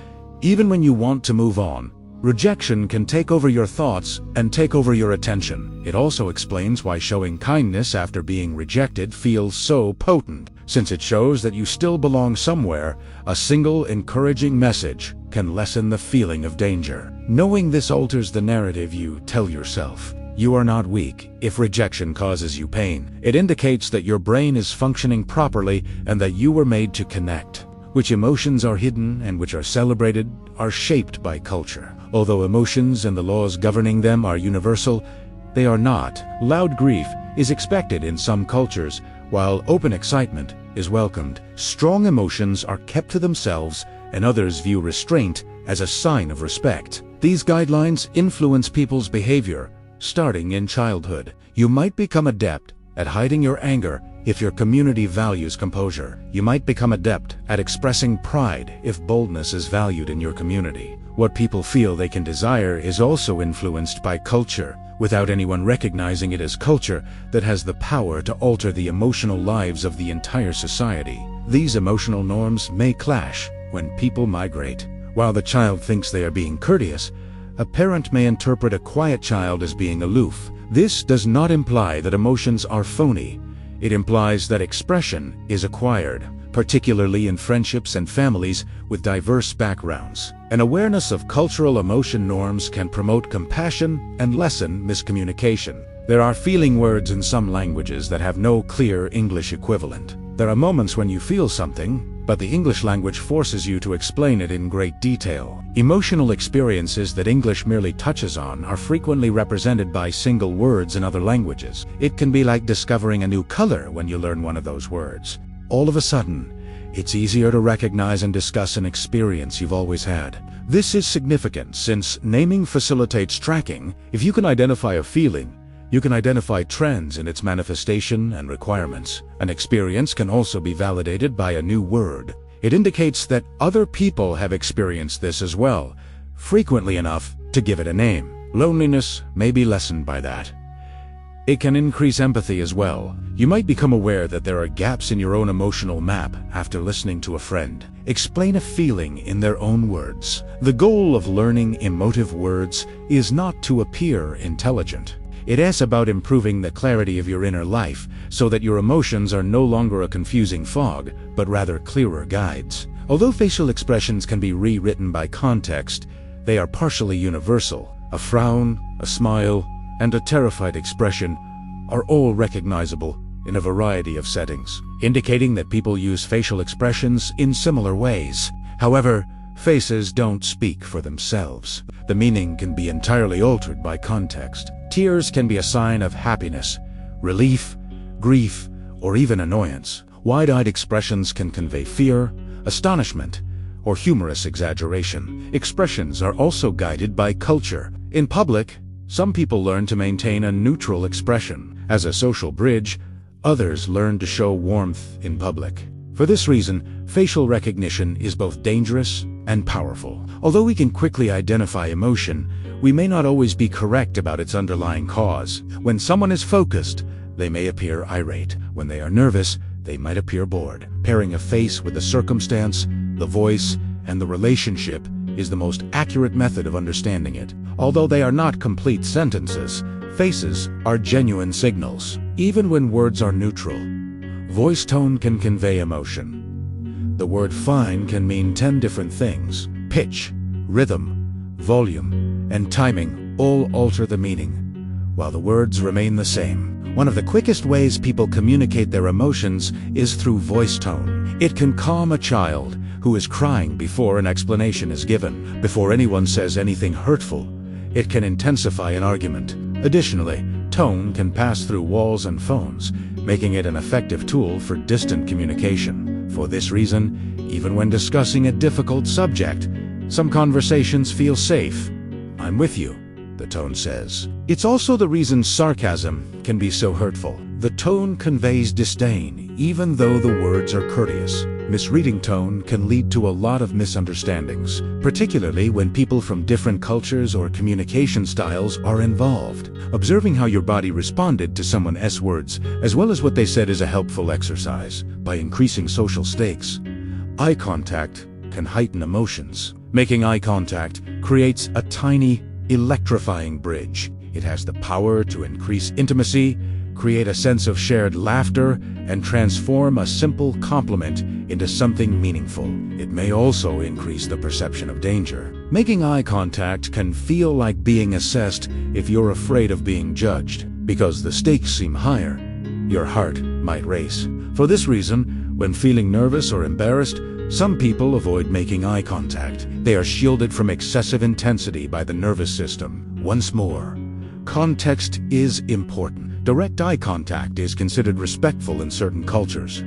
even when you want to move on, rejection can take over your thoughts and take over your attention. It also explains why showing kindness after being rejected feels so potent. Since it shows that you still belong somewhere, a single encouraging message can lessen the feeling of danger. Knowing this alters the narrative you tell yourself. You are not weak if rejection causes you pain. It indicates that your brain is functioning properly and that you were made to connect. Which emotions are hidden and which are celebrated are shaped by culture. Although emotions and the laws governing them are universal, they are not. Loud grief is expected in some cultures, while open excitement is welcomed. Strong emotions are kept to themselves, and others view restraint as a sign of respect. These guidelines influence people's behavior, starting in childhood. You might become adept at hiding your anger if your community values composure. You might become adept at expressing pride if boldness is valued in your community. What people feel they can desire is also influenced by culture, without anyone recognizing it as culture that has the power to alter the emotional lives of the entire society. These emotional norms may clash when people migrate. While the child thinks they are being courteous, a parent may interpret a quiet child as being aloof. This does not imply that emotions are phony. It implies that expression is acquired, particularly in friendships and families with diverse backgrounds. An awareness of cultural emotion norms can promote compassion and lessen miscommunication. There are feeling words in some languages that have no clear English equivalent. There are moments when you feel something, but the English language forces you to explain it in great detail. Emotional experiences that English merely touches on are frequently represented by single words in other languages. It can be like discovering a new color when you learn one of those words. All of a sudden, it's easier to recognize and discuss an experience you've always had. This is significant since naming facilitates tracking. If you can identify a feeling, you can identify trends in its manifestation and requirements. An experience can also be validated by a new word. It indicates that other people have experienced this as well, frequently enough to give it a name. Loneliness may be lessened by that. It can increase empathy as well. You might become aware that there are gaps in your own emotional map after listening to a friend explain a feeling in their own words. The goal of learning emotive words is not to appear intelligent. It is about improving the clarity of your inner life so that your emotions are no longer a confusing fog, but rather clearer guides. Although facial expressions can be rewritten by context, they are partially universal. A frown, a smile, and a terrified expression are all recognizable in a variety of settings, indicating that people use facial expressions in similar ways. However, faces don't speak for themselves. The meaning can be entirely altered by context. Tears can be a sign of happiness, relief, grief, or even annoyance. Wide-eyed expressions can convey fear, astonishment, or humorous exaggeration. Expressions are also guided by culture. In public, some people learn to maintain a neutral expression. As a social bridge, others learn to show warmth in public. For this reason, facial recognition is both dangerous and powerful. Although we can quickly identify emotion, we may not always be correct about its underlying cause. When someone is focused, they may appear irate. When they are nervous, they might appear bored. Pairing a face with the circumstance, the voice, and the relationship is the most accurate method of understanding it. Although they are not complete sentences, faces are genuine signals. Even when words are neutral, voice tone can convey emotion. The word fine can mean 10 different things. Pitch, rhythm, volume, and timing all alter the meaning, while the words remain the same. One of the quickest ways people communicate their emotions is through voice tone. It can calm a child who is crying before an explanation is given. Before anyone says anything hurtful, it can intensify an argument. Additionally, tone can pass through walls and phones, making it an effective tool for distant communication. For this reason, even when discussing a difficult subject, some conversations feel safe. "I'm with you," the tone says. It's also the reason sarcasm can be so hurtful. The tone conveys disdain, even though the words are courteous. Misreading tone can lead to a lot of misunderstandings, particularly when people from different cultures or communication styles are involved. Observing how your body responded to someone's words, as well as what they said, is a helpful exercise. By increasing social stakes, eye contact can heighten emotions. Making eye contact creates a tiny, electrifying bridge. It has the power to increase intimacy, create a sense of shared laughter, and transform a simple compliment into something meaningful. It may also increase the perception of danger. Making eye contact can feel like being assessed if you're afraid of being judged. Because the stakes seem higher, your heart might race. For this reason, when feeling nervous or embarrassed, some people avoid making eye contact. They are shielded from excessive intensity by the nervous system. Once more, context is important. Direct eye contact is considered respectful in certain cultures.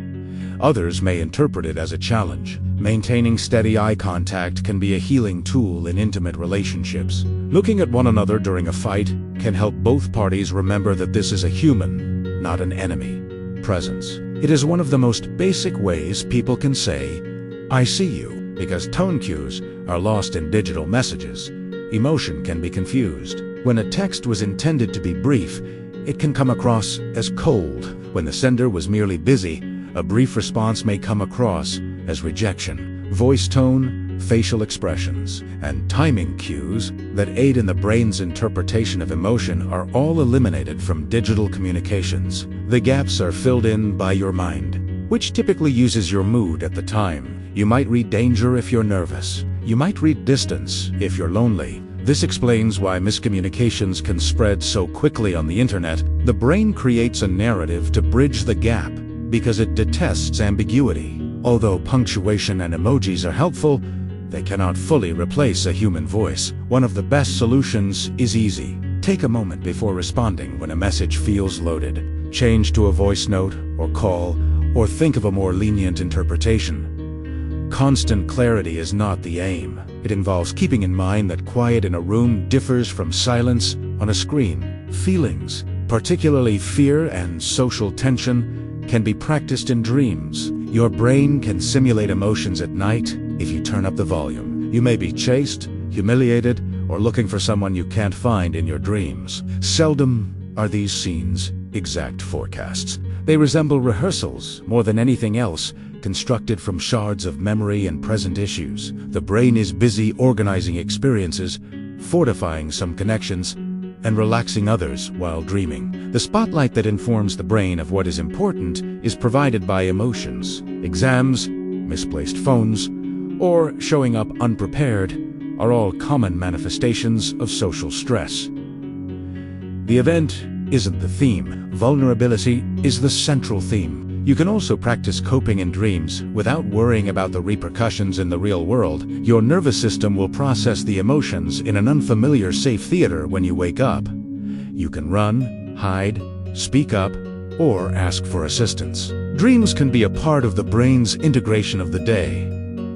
Others may interpret it as a challenge. Maintaining steady eye contact can be a healing tool in intimate relationships. Looking at one another during a fight can help both parties remember that this is a human, not an enemy. Presence. It is one of the most basic ways people can say, "I see you," because tone cues are lost in digital messages. Emotion can be confused. When a text was intended to be brief, it can come across as cold. When the sender was merely busy, a brief response may come across as rejection. Voice tone, facial expressions, and timing cues that aid in the brain's interpretation of emotion are all eliminated from digital communications. The gaps are filled in by your mind, which typically uses your mood at the time. You might read danger if you're nervous. You might read distance if you're lonely. This explains why miscommunications can spread so quickly on the internet. The brain creates a narrative to bridge the gap because it detests ambiguity. Although punctuation and emojis are helpful, they cannot fully replace a human voice. One of the best solutions is easy. Take a moment before responding when a message feels loaded. Change to a voice note or call, or think of a more lenient interpretation. Constant clarity is not the aim. It involves keeping in mind that quiet in a room differs from silence on a screen. Feelings, particularly fear and social tension, can be practiced in dreams. Your brain can simulate emotions at night if you turn up the volume. You may be chased, humiliated, or looking for someone you can't find in your dreams. Seldom are these scenes exact forecasts. They resemble rehearsals more than anything else, constructed from shards of memory and present issues. The brain is busy organizing experiences, fortifying some connections, and relaxing others while dreaming. The spotlight that informs the brain of what is important is provided by emotions. Exams, misplaced phones, or showing up unprepared are all common manifestations of social stress. The event isn't the theme. Vulnerability is the central theme. You can also practice coping in dreams without worrying about the repercussions in the real world. Your nervous system will process the emotions in an unfamiliar safe theater when you wake up. You can run, hide, speak up, or ask for assistance. Dreams can be a part of the brain's integration of the day,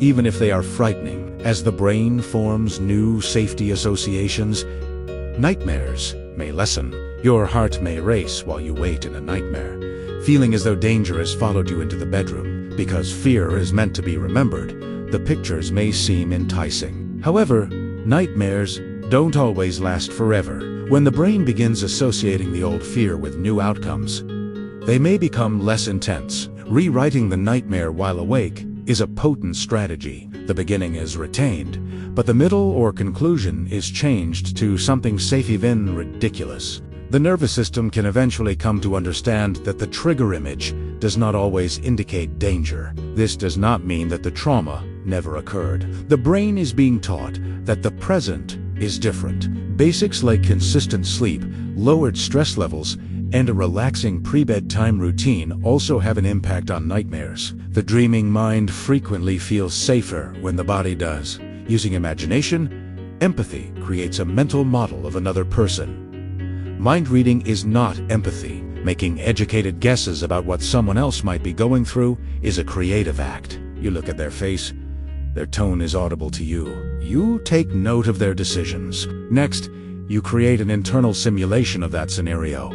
even if they are frightening. As the brain forms new safety associations, nightmares may lessen. Your heart may race while you wait in a nightmare, feeling as though danger has followed you into the bedroom. Because fear is meant to be remembered, the pictures may seem enticing. However, nightmares don't always last forever. When the brain begins associating the old fear with new outcomes, they may become less intense. Rewriting the nightmare while awake is a potent strategy. The beginning is retained, but the middle or conclusion is changed to something safe, even ridiculous. The nervous system can eventually come to understand that the trigger image does not always indicate danger. This does not mean that the trauma never occurred. The brain is being taught that the present is different. Basics like consistent sleep, lowered stress levels, and a relaxing pre-bedtime routine also have an impact on nightmares. The dreaming mind frequently feels safer when the body does. Using imagination, empathy creates a mental model of another person. Mind reading is not empathy. Making educated guesses about what someone else might be going through is a creative act. You look at their face, their tone is audible to you. You take note of their decisions. Next, you create an internal simulation of that scenario.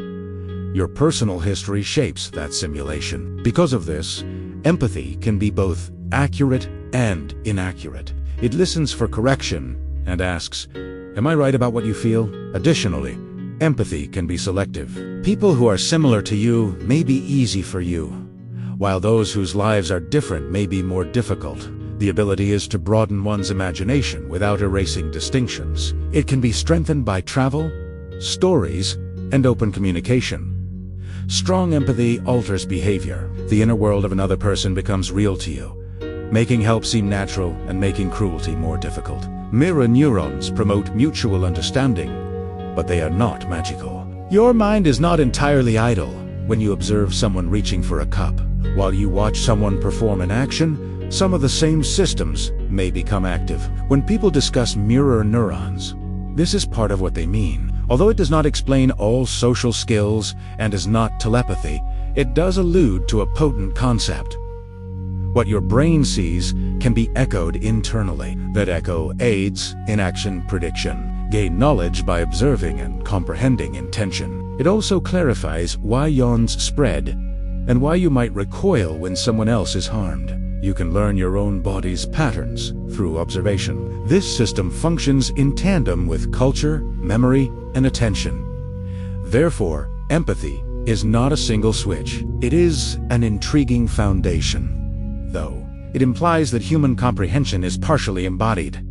Your personal history shapes that simulation. Because of this, empathy can be both accurate and inaccurate. It listens for correction and asks, "Am I right about what you feel?" Additionally, empathy can be selective. People who are similar to you may be easy for you, while those whose lives are different may be more difficult. The ability is to broaden one's imagination without erasing distinctions. It can be strengthened by travel, stories, and open communication. Strong empathy alters behavior. The inner world of another person becomes real to you, making help seem natural and making cruelty more difficult. Mirror neurons promote mutual understanding, but they are not magical. Your mind is not entirely idle when you observe someone reaching for a cup. While you watch someone perform an action, some of the same systems may become active. When people discuss mirror neurons, this is part of what they mean. Although it does not explain all social skills and is not telepathy, it does allude to a potent concept. What your brain sees can be echoed internally. That echo aids in action prediction. Gain knowledge by observing and comprehending intention. It also clarifies why yawns spread and why you might recoil when someone else is harmed. You can learn your own body's patterns through observation. This system functions in tandem with culture, memory, and attention. Therefore, empathy is not a single switch. It is an intriguing foundation, though. It implies that human comprehension is partially embodied.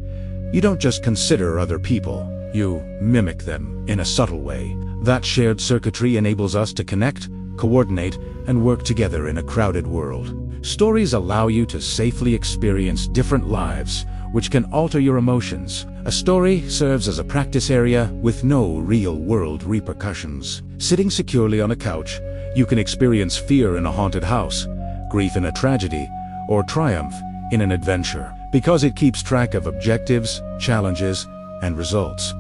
You don't just consider other people, you mimic them in a subtle way. That shared circuitry enables us to connect, coordinate, and work together in a crowded world. Stories allow you to safely experience different lives, which can alter your emotions. A story serves as a practice area with no real-world repercussions. Sitting securely on a couch, you can experience fear in a haunted house, grief in a tragedy, or triumph in an adventure. Because it keeps track of objectives, challenges, and results.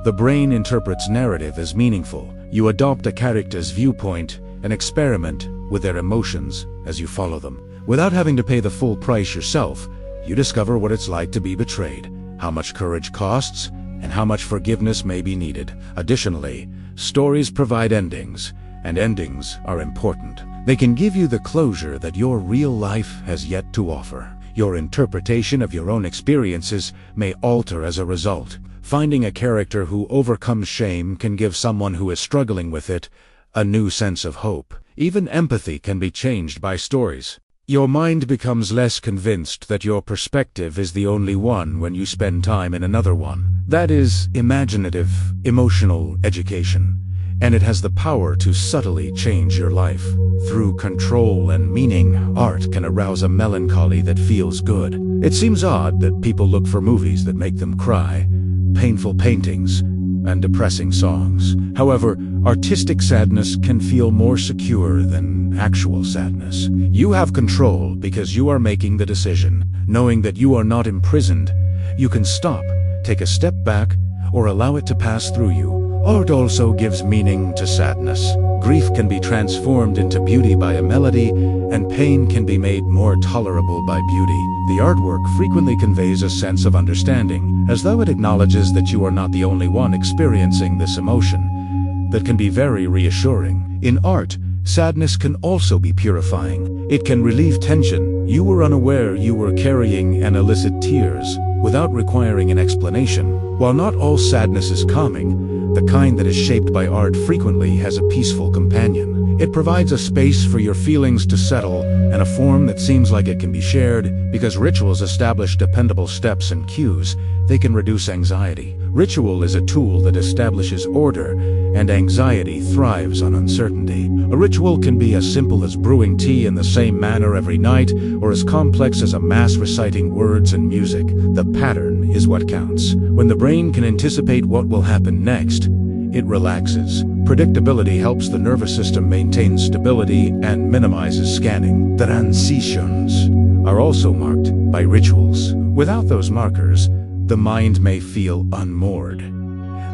The brain interprets narrative as meaningful. You adopt a character's viewpoint and experiment with their emotions as you follow them. Without having to pay the full price yourself, you discover what it's like to be betrayed, how much courage costs, and how much forgiveness may be needed. Additionally, stories provide endings, and endings are important. They can give you the closure that your real life has yet to offer. Your interpretation of your own experiences may alter as a result. Finding a character who overcomes shame can give someone who is struggling with it a new sense of hope. Even empathy can be changed by stories. Your mind becomes less convinced that your perspective is the only one when you spend time in another one. That is imaginative, emotional education, and it has the power to subtly change your life. Through control and meaning, art can arouse a melancholy that feels good. It seems odd that people look for movies that make them cry, painful paintings, and depressing songs. However, artistic sadness can feel more secure than actual sadness. You have control because you are making the decision. Knowing that you are not imprisoned, you can stop, take a step back, or allow it to pass through you. Art also gives meaning to sadness. Grief can be transformed into beauty by a melody, and pain can be made more tolerable by beauty. The artwork frequently conveys a sense of understanding, as though it acknowledges that you are not the only one experiencing this emotion. That can be very reassuring. In art, sadness can also be purifying. It can relieve tension. You were unaware you were carrying and elicit tears without requiring an explanation. While not all sadness is calming, the kind that is shaped by art frequently has a peaceful companion. It provides a space for your feelings to settle and a form that seems like it can be shared. Because rituals establish dependable steps and cues, they can reduce anxiety. Ritual is a tool that establishes order, and anxiety thrives on uncertainty. A ritual can be as simple as brewing tea in the same manner every night, or as complex as a mass reciting words and music. The pattern is what counts. When the brain can anticipate what will happen next, it relaxes. Predictability helps the nervous system maintain stability and minimizes scanning. Transitions are also marked by rituals. Without those markers, the mind may feel unmoored.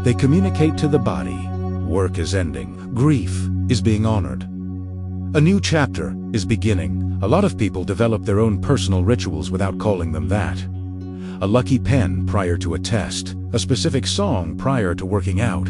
They communicate to the body. Work is ending. Grief is being honored. A new chapter is beginning. A lot of people develop their own personal rituals without calling them that. A lucky pen prior to a test. A specific song prior to working out.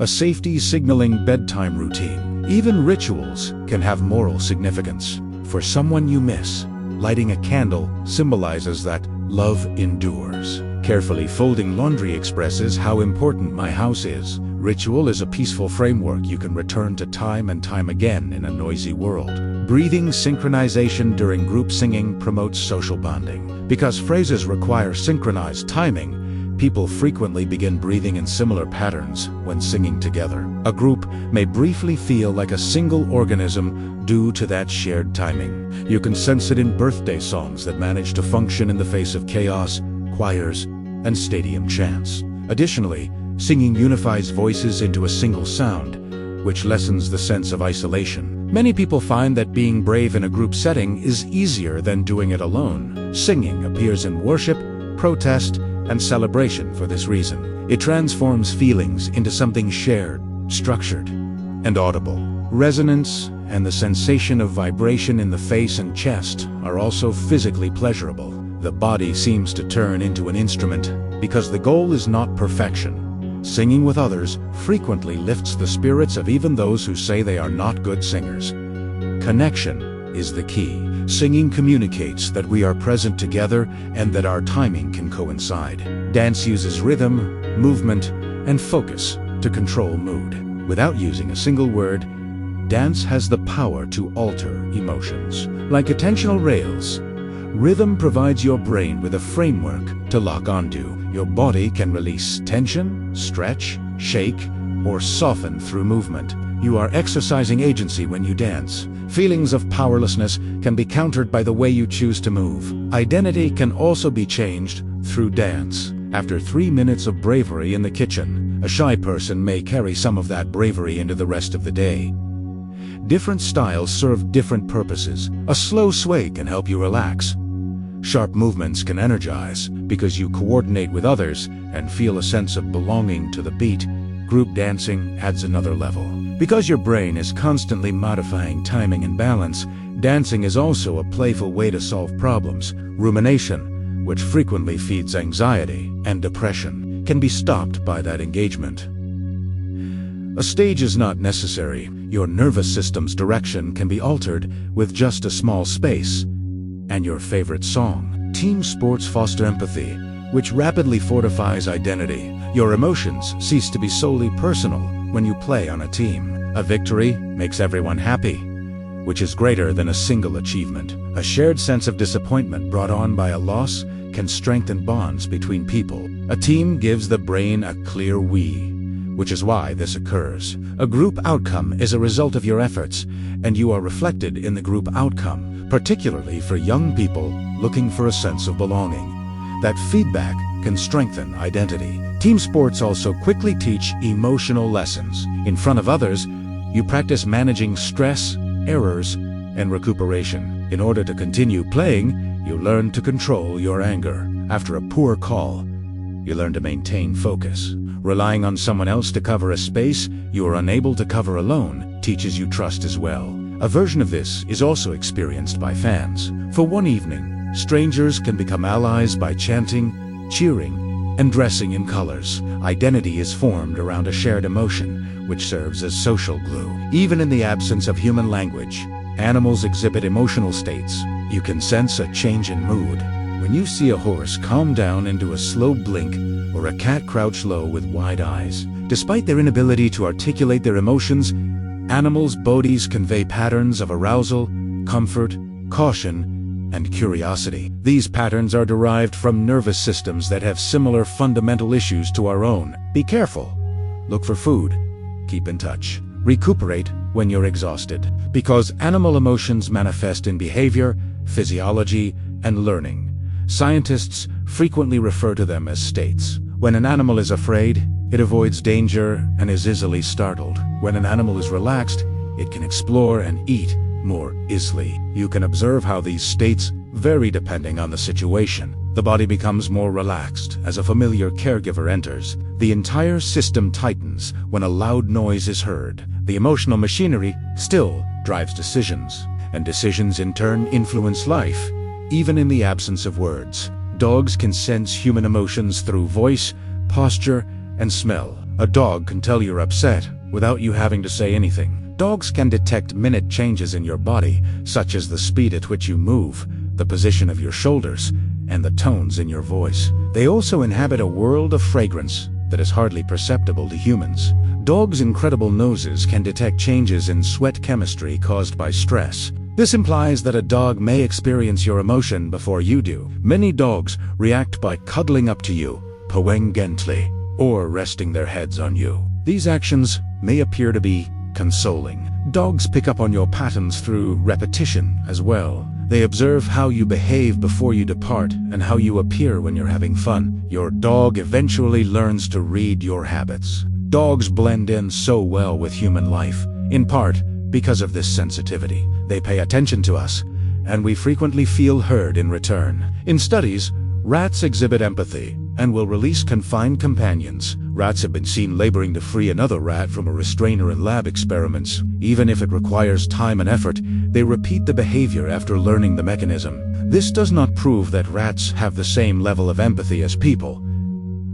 A safety signaling bedtime routine. Even rituals can have moral significance. For someone you miss, lighting a candle symbolizes that love endures. Carefully folding laundry expresses how important my house is. Ritual is a peaceful framework you can return to time and time again in a noisy world. Breathing synchronization during group singing promotes social bonding. Because phrases require synchronized timing, people frequently begin breathing in similar patterns when singing together. A group may briefly feel like a single organism due to that shared timing. You can sense it in birthday songs that manage to function in the face of chaos, choirs, and stadium chants. Additionally, singing unifies voices into a single sound, which lessens the sense of isolation. Many people find that being brave in a group setting is easier than doing it alone. Singing appears in worship, protest, and celebration for this reason. It transforms feelings into something shared, structured, and audible. Resonance and the sensation of vibration in the face and chest are also physically pleasurable. The body seems to turn into an instrument because the goal is not perfection. Singing with others frequently lifts the spirits of even those who say they are not good singers. Connection is the key. Singing communicates that we are present together and that our timing can coincide. Dance uses rhythm, movement, and focus to control mood. Without using a single word, dance has the power to alter emotions. Like attentional rails, rhythm provides your brain with a framework to lock onto. Your body can release tension, stretch, shake, or soften through movement. You are exercising agency when you dance. Feelings of powerlessness can be countered by the way you choose to move. Identity can also be changed through dance. After 3 minutes of bravery in the kitchen, a shy person may carry some of that bravery into the rest of the day. Different styles serve different purposes. A slow sway can help you relax. Sharp movements can energize because you coordinate with others and feel a sense of belonging to the beat. Group dancing adds another level. Because your brain is constantly modifying timing and balance, dancing is also a playful way to solve problems. Rumination, which frequently feeds anxiety and depression, can be stopped by that engagement. A stage is not necessary. Your nervous system's direction can be altered with just a small space. And your favorite song. Team sports foster empathy, which rapidly fortifies identity. Your emotions cease to be solely personal when you play on a team. A victory makes everyone happy, which is greater than a single achievement. A shared sense of disappointment brought on by a loss can strengthen bonds between people. A team gives the brain a clear we, which is why this occurs. A group outcome is a result of your efforts, and you are reflected in the group outcome, particularly for young people looking for a sense of belonging. That feedback can strengthen identity. Team sports also quickly teach emotional lessons. In front of others, you practice managing stress, errors, and recuperation. In order to continue playing, you learn to control your anger. After a poor call, you learn to maintain focus. Relying on someone else to cover a space you are unable to cover alone teaches you trust as well. A version of this is also experienced by fans. For one evening, strangers can become allies by chanting, cheering, and dressing in colors. Identity is formed around a shared emotion, which serves as social glue. Even in the absence of human language, animals exhibit emotional states. You can sense a change in mood when you see a horse calm down into a slow blink or a cat crouch low with wide eyes. Despite their inability to articulate their emotions, animals' bodies convey patterns of arousal, comfort, caution, and curiosity. These patterns are derived from nervous systems that have similar fundamental issues to our own. Be careful. Look for food. Keep in touch. Recuperate when you're exhausted. Because animal emotions manifest in behavior, physiology, and learning. Scientists frequently refer to them as states. When an animal is afraid, it avoids danger and is easily startled. When an animal is relaxed, it can explore and eat more easily. You can observe how these states vary depending on the situation. The body becomes more relaxed as a familiar caregiver enters. The entire system tightens when a loud noise is heard. The emotional machinery still drives decisions, and decisions in turn influence life, even in the absence of words. Dogs can sense human emotions through voice, posture, and smell. A dog can tell you're upset without you having to say anything. Dogs can detect minute changes in your body, such as the speed at which you move, the position of your shoulders, and the tones in your voice. They also inhabit a world of fragrance that is hardly perceptible to humans. Dogs' incredible noses can detect changes in sweat chemistry caused by stress. This implies that a dog may experience your emotion before you do. Many dogs react by cuddling up to you, purring gently, or resting their heads on you. These actions may appear to be consoling. Dogs pick up on your patterns through repetition as well. They observe how you behave before you depart and how you appear when you're having fun. Your dog eventually learns to read your habits. Dogs blend in so well with human life, in part because of this sensitivity. They pay attention to us, and we frequently feel heard in return. In studies, rats exhibit empathy and will release confined companions. Rats have been seen laboring to free another rat from a restrainer in lab experiments. Even if it requires time and effort, they repeat the behavior after learning the mechanism. This does not prove that rats have the same level of empathy as people.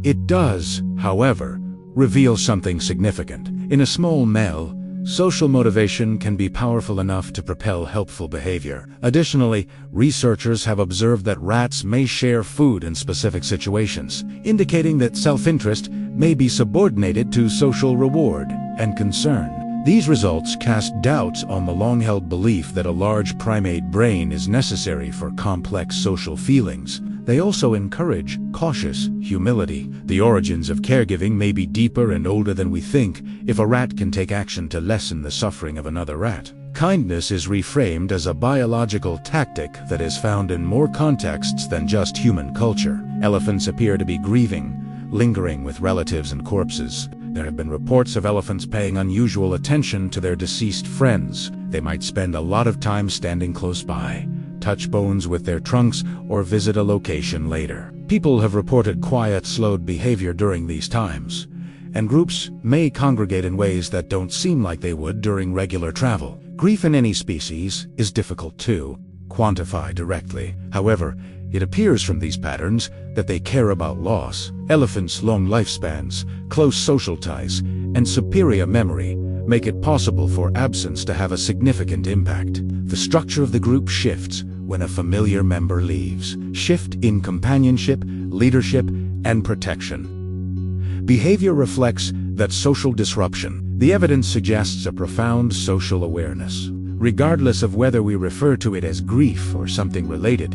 It does, however, reveal something significant. In a small male, social motivation can be powerful enough to propel helpful behavior. Additionally, researchers have observed that rats may share food in specific situations, indicating that self-interest may be subordinated to social reward and concern. These results cast doubts on the long-held belief that a large primate brain is necessary for complex social feelings. They also encourage cautious humility. The origins of caregiving may be deeper and older than we think if a rat can take action to lessen the suffering of another rat. Kindness is reframed as a biological tactic that is found in more contexts than just human culture. Elephants appear to be grieving, lingering with relatives and corpses. There have been reports of elephants paying unusual attention to their deceased friends. They might spend a lot of time standing close by, touch bones with their trunks, or visit a location later. People have reported quiet, slowed behavior during these times, and groups may congregate in ways that don't seem like they would during regular travel. Grief in any species is difficult to quantify directly. However, it appears from these patterns that they care about loss. Elephants' long lifespans, close social ties, and superior memory make it possible for absence to have a significant impact. The structure of the group shifts when a familiar member leaves. Shift in companionship, leadership, and protection. Behavior reflects that social disruption. The evidence suggests a profound social awareness, regardless of whether we refer to it as grief or something related.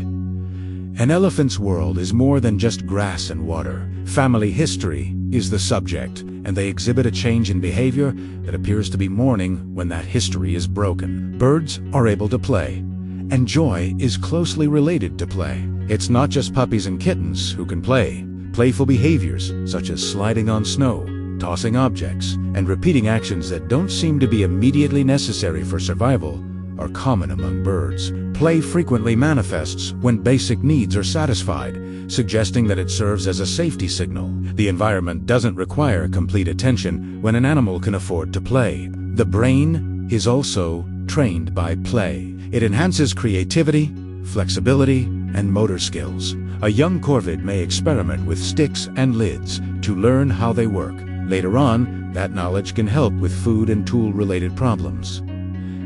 An elephant's world is more than just grass and water. Family history is the subject, and they exhibit a change in behavior that appears to be mourning when that history is broken. Birds are able to play, and joy is closely related to play. It's not just puppies and kittens who can play. Playful behaviors, such as sliding on snow, tossing objects, and repeating actions that don't seem to be immediately necessary for survival, are common among birds. Play frequently manifests when basic needs are satisfied, suggesting that it serves as a safety signal. The environment doesn't require complete attention when an animal can afford to play. The brain is also trained by play. It enhances creativity, flexibility, and motor skills. A young corvid may experiment with sticks and lids to learn how they work. Later on, that knowledge can help with food and tool-related problems.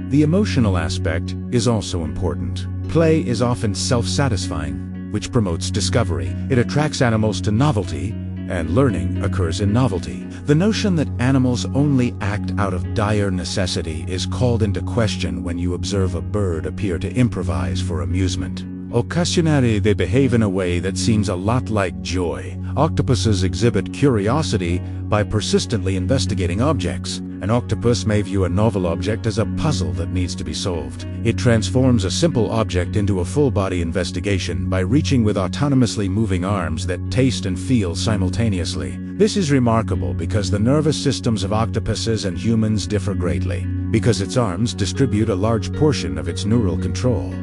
The emotional aspect is also important. Play is often self-satisfying, which promotes discovery. It attracts animals to novelty, and learning occurs in novelty. The notion that animals only act out of dire necessity is called into question when you observe a bird appear to improvise for amusement. Occasionally, they behave in a way that seems a lot like joy. Octopuses exhibit curiosity by persistently investigating objects. An octopus may view a novel object as a puzzle that needs to be solved. It transforms a simple object into a full-body investigation by reaching with autonomously moving arms that taste and feel simultaneously. This is remarkable because the nervous systems of octopuses and humans differ greatly, because its arms distribute a large portion of its neural control.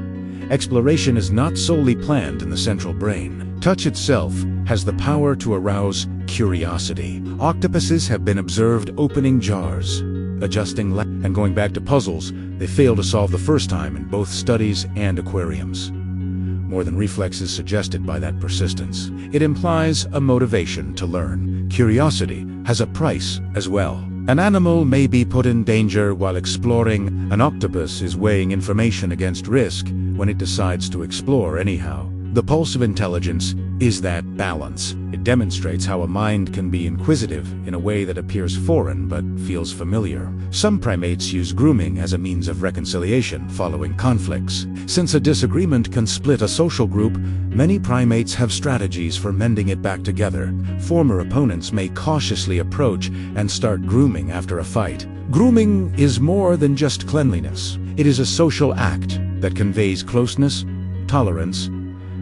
Exploration is not solely planned in the central brain. Touch itself has the power to arouse curiosity. Octopuses have been observed opening jars, adjusting and going back to puzzles they failed to solve the first time in both studies and aquariums. More than reflexes suggested by that persistence. It implies a motivation to learn. Curiosity has a price as well. An animal may be put in danger while exploring. An octopus is weighing information against risk when it decides to explore anyhow. The pulse of intelligence is that balance. It demonstrates how a mind can be inquisitive in a way that appears foreign but feels familiar. Some primates use grooming as a means of reconciliation following conflicts. Since a disagreement can split a social group, many primates have strategies for mending it back together. Former opponents may cautiously approach and start grooming after a fight. Grooming is more than just cleanliness. It is a social act that conveys closeness, tolerance,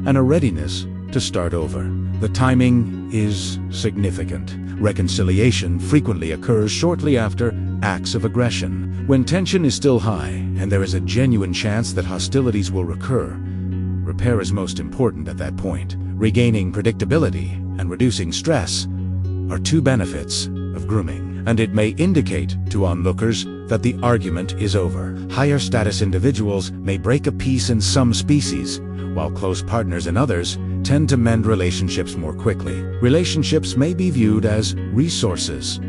and a readiness to start over. The timing is significant. Reconciliation frequently occurs shortly after acts of aggression. When tension is still high and there is a genuine chance that hostilities will recur, repair is most important at that point. Regaining predictability and reducing stress are two benefits of grooming, and it may indicate to onlookers that the argument is over. Higher status individuals may break a peace in some species, while close partners in others tend to mend relationships more quickly. Relationships may be viewed as resources.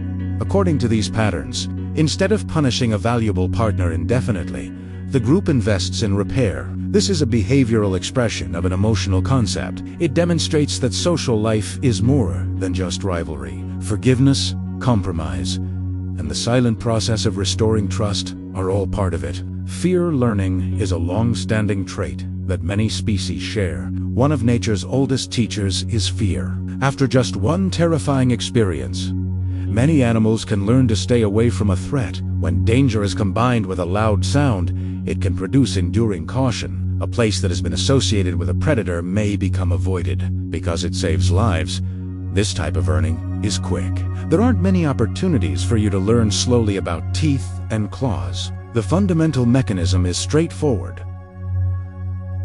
According to these patterns, instead of punishing a valuable partner indefinitely, the group invests in repair. This is a behavioral expression of an emotional concept. It demonstrates that social life is more than just rivalry. Forgiveness, compromise, and the silent process of restoring trust are all part of it. Fear learning is a long-standing trait that many species share. One of nature's oldest teachers is fear. After just one terrifying experience, many animals can learn to stay away from a threat. When danger is combined with a loud sound, it can produce enduring caution. A place that has been associated with a predator may become avoided because it saves lives. This type of learning is quick. There aren't many opportunities for you to learn slowly about teeth and claws. The fundamental mechanism is straightforward.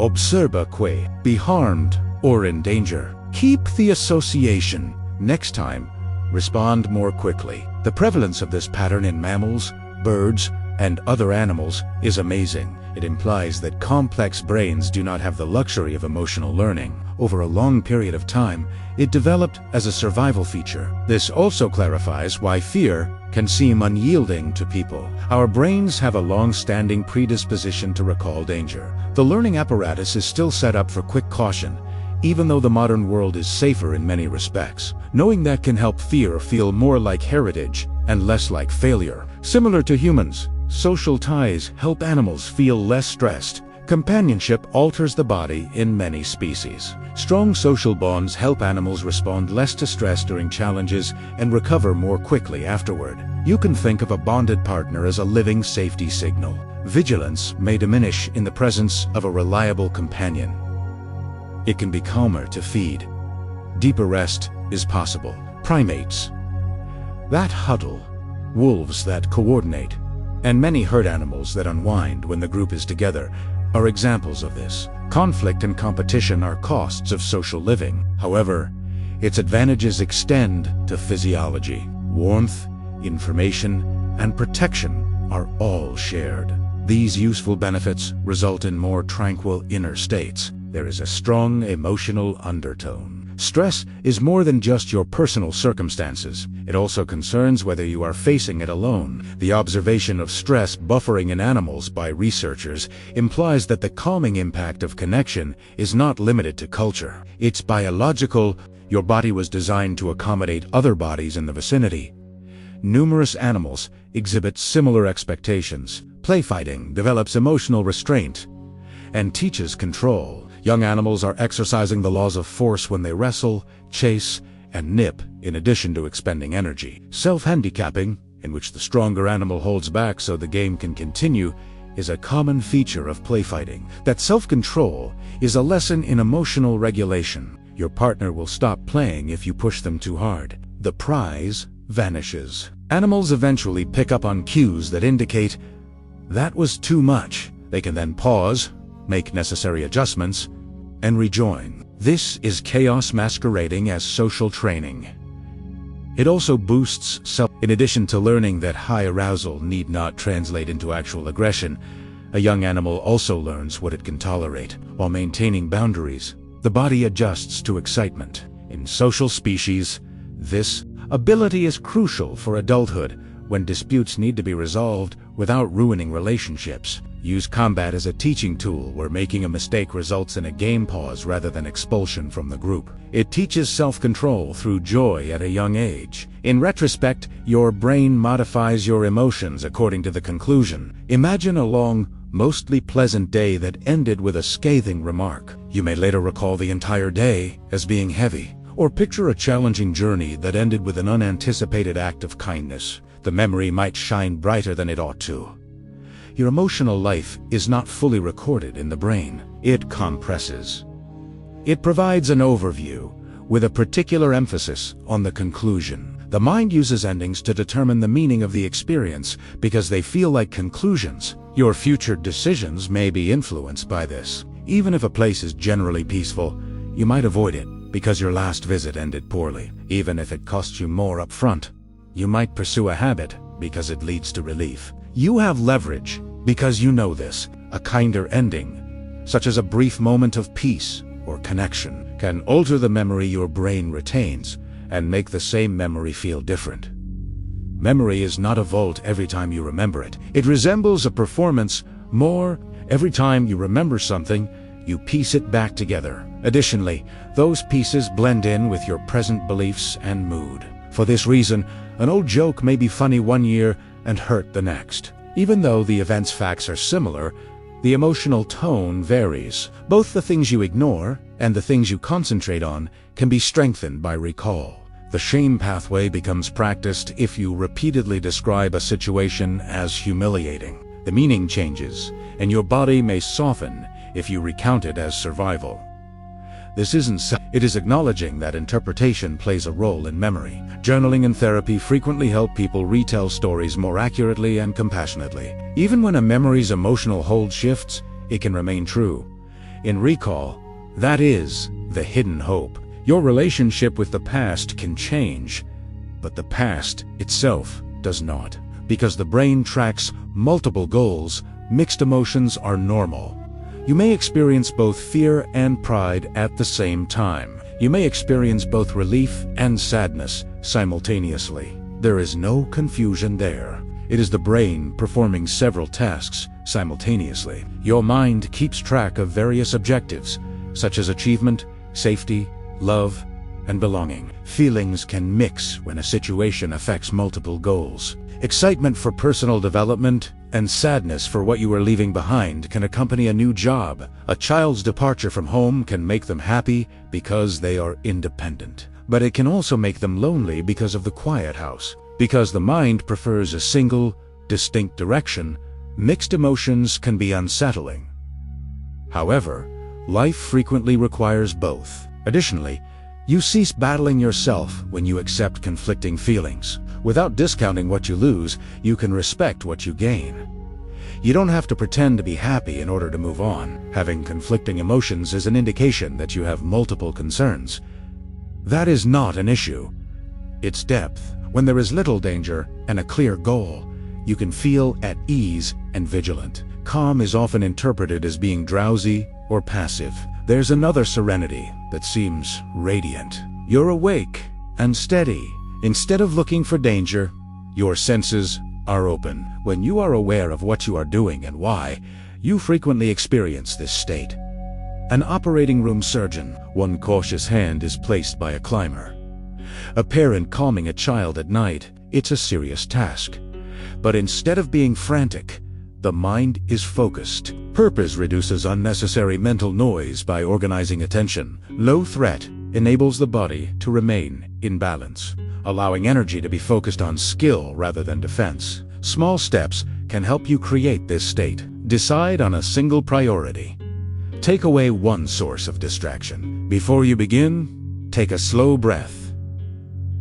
Observa que, be harmed or in danger. Keep the association. Next time, respond more quickly. The prevalence of this pattern in mammals, birds, and other animals is amazing. It implies that complex brains do not have the luxury of emotional learning. Over a long period of time, it developed as a survival feature. This also clarifies why fear can seem unyielding to people. Our brains have a long-standing predisposition to recall danger. The learning apparatus is still set up for quick caution, even though the modern world is safer in many respects. Knowing that can help fear feel more like heritage and less like failure. Similar to humans, social ties help animals feel less stressed. Companionship alters the body in many species. Strong social bonds help animals respond less to stress during challenges and recover more quickly afterward. You can think of a bonded partner as a living safety signal. Vigilance may diminish in the presence of a reliable companion. It can be calmer to feed. Deeper rest is possible. Primates that huddle, wolves that coordinate, and many herd animals that unwind when the group is together are examples of this. Conflict and competition are costs of social living. However, its advantages extend to physiology. Warmth, information, and protection are all shared. These useful benefits result in more tranquil inner states. There is a strong emotional undertone. Stress is more than just your personal circumstances. It also concerns whether you are facing it alone. The observation of stress buffering in animals by researchers implies that the calming impact of connection is not limited to culture. It's biological. Your body was designed to accommodate other bodies in the vicinity. Numerous animals exhibit similar expectations. Playfighting develops emotional restraint and teaches control. Young animals are exercising the laws of force when they wrestle, chase, and nip, in addition to expending energy. Self-handicapping, in which the stronger animal holds back so the game can continue, is a common feature of playfighting. That self-control is a lesson in emotional regulation. Your partner will stop playing if you push them too hard. The prize vanishes. Animals eventually pick up on cues that indicate that was too much. They can then pause, make necessary adjustments, and rejoin. This is chaos masquerading as social training. It also boosts self. In addition to learning that high arousal need not translate into actual aggression, a young animal also learns what it can tolerate. While maintaining boundaries, the body adjusts to excitement. In social species, this ability is crucial for adulthood when disputes need to be resolved without ruining relationships. Use combat as a teaching tool where making a mistake results in a game pause rather than expulsion from the group. It teaches self-control through joy at a young age. In retrospect, your brain modifies your emotions according to the conclusion. Imagine a long, mostly pleasant day that ended with a scathing remark. You may later recall the entire day as being heavy, or picture a challenging journey that ended with an unanticipated act of kindness. The memory might shine brighter than it ought to. Your emotional life is not fully recorded in the brain. It compresses. It provides an overview, with a particular emphasis on the conclusion. The mind uses endings to determine the meaning of the experience because they feel like conclusions. Your future decisions may be influenced by this. Even if a place is generally peaceful, you might avoid it because your last visit ended poorly, even if it costs you more up front. You might pursue a habit because it leads to relief. You have leverage because you know this. A kinder ending, such as a brief moment of peace or connection, can alter the memory your brain retains and make the same memory feel different. Memory is not a vault every time you remember it. It resembles a performance more. Every time you remember something, you piece it back together. Additionally, those pieces blend in with your present beliefs and mood. For this reason, an old joke may be funny one year and hurt the next. Even though the event's facts are similar, the emotional tone varies. Both the things you ignore and the things you concentrate on can be strengthened by recall. The shame pathway becomes practiced if you repeatedly describe a situation as humiliating. The meaning changes, and your body may soften if you recount it as survival. This it is acknowledging that interpretation plays a role in memory. Journaling and therapy frequently help people retell stories more accurately and compassionately. Even when a memory's emotional hold shifts, it can remain true. In recall, that is the hidden hope. Your relationship with the past can change, but the past itself does not. Because the brain tracks multiple goals, mixed emotions are normal. You may experience both fear and pride at the same time. You may experience both relief and sadness simultaneously. There is no confusion there. It is the brain performing several tasks simultaneously. Your mind keeps track of various objectives, such as achievement, safety, love, and belonging. Feelings can mix when a situation affects multiple goals. Excitement for personal development and sadness for what you are leaving behind can accompany a new job. A child's departure from home can make them happy because they are independent. But it can also make them lonely because of the quiet house. Because the mind prefers a single, distinct direction, mixed emotions can be unsettling. However, life frequently requires both. Additionally, you cease battling yourself when you accept conflicting feelings. Without discounting what you lose, you can respect what you gain. You don't have to pretend to be happy in order to move on. Having conflicting emotions is an indication that you have multiple concerns. That is not an issue. It's depth. When there is little danger and a clear goal, you can feel at ease and vigilant. Calm is often interpreted as being drowsy or passive. There's another serenity that seems radiant. You're awake and steady. Instead of looking for danger, your senses are open. When you are aware of what you are doing and why, you frequently experience this state. An operating room surgeon, one cautious hand is placed by a climber. A parent calming a child at night, it's a serious task. But instead of being frantic, the mind is focused. Purpose reduces unnecessary mental noise by organizing attention. Low threat enables the body to remain in balance, allowing energy to be focused on skill rather than defense. Small steps can help you create this state. Decide on a single priority. Take away one source of distraction. Before you begin, take a slow breath.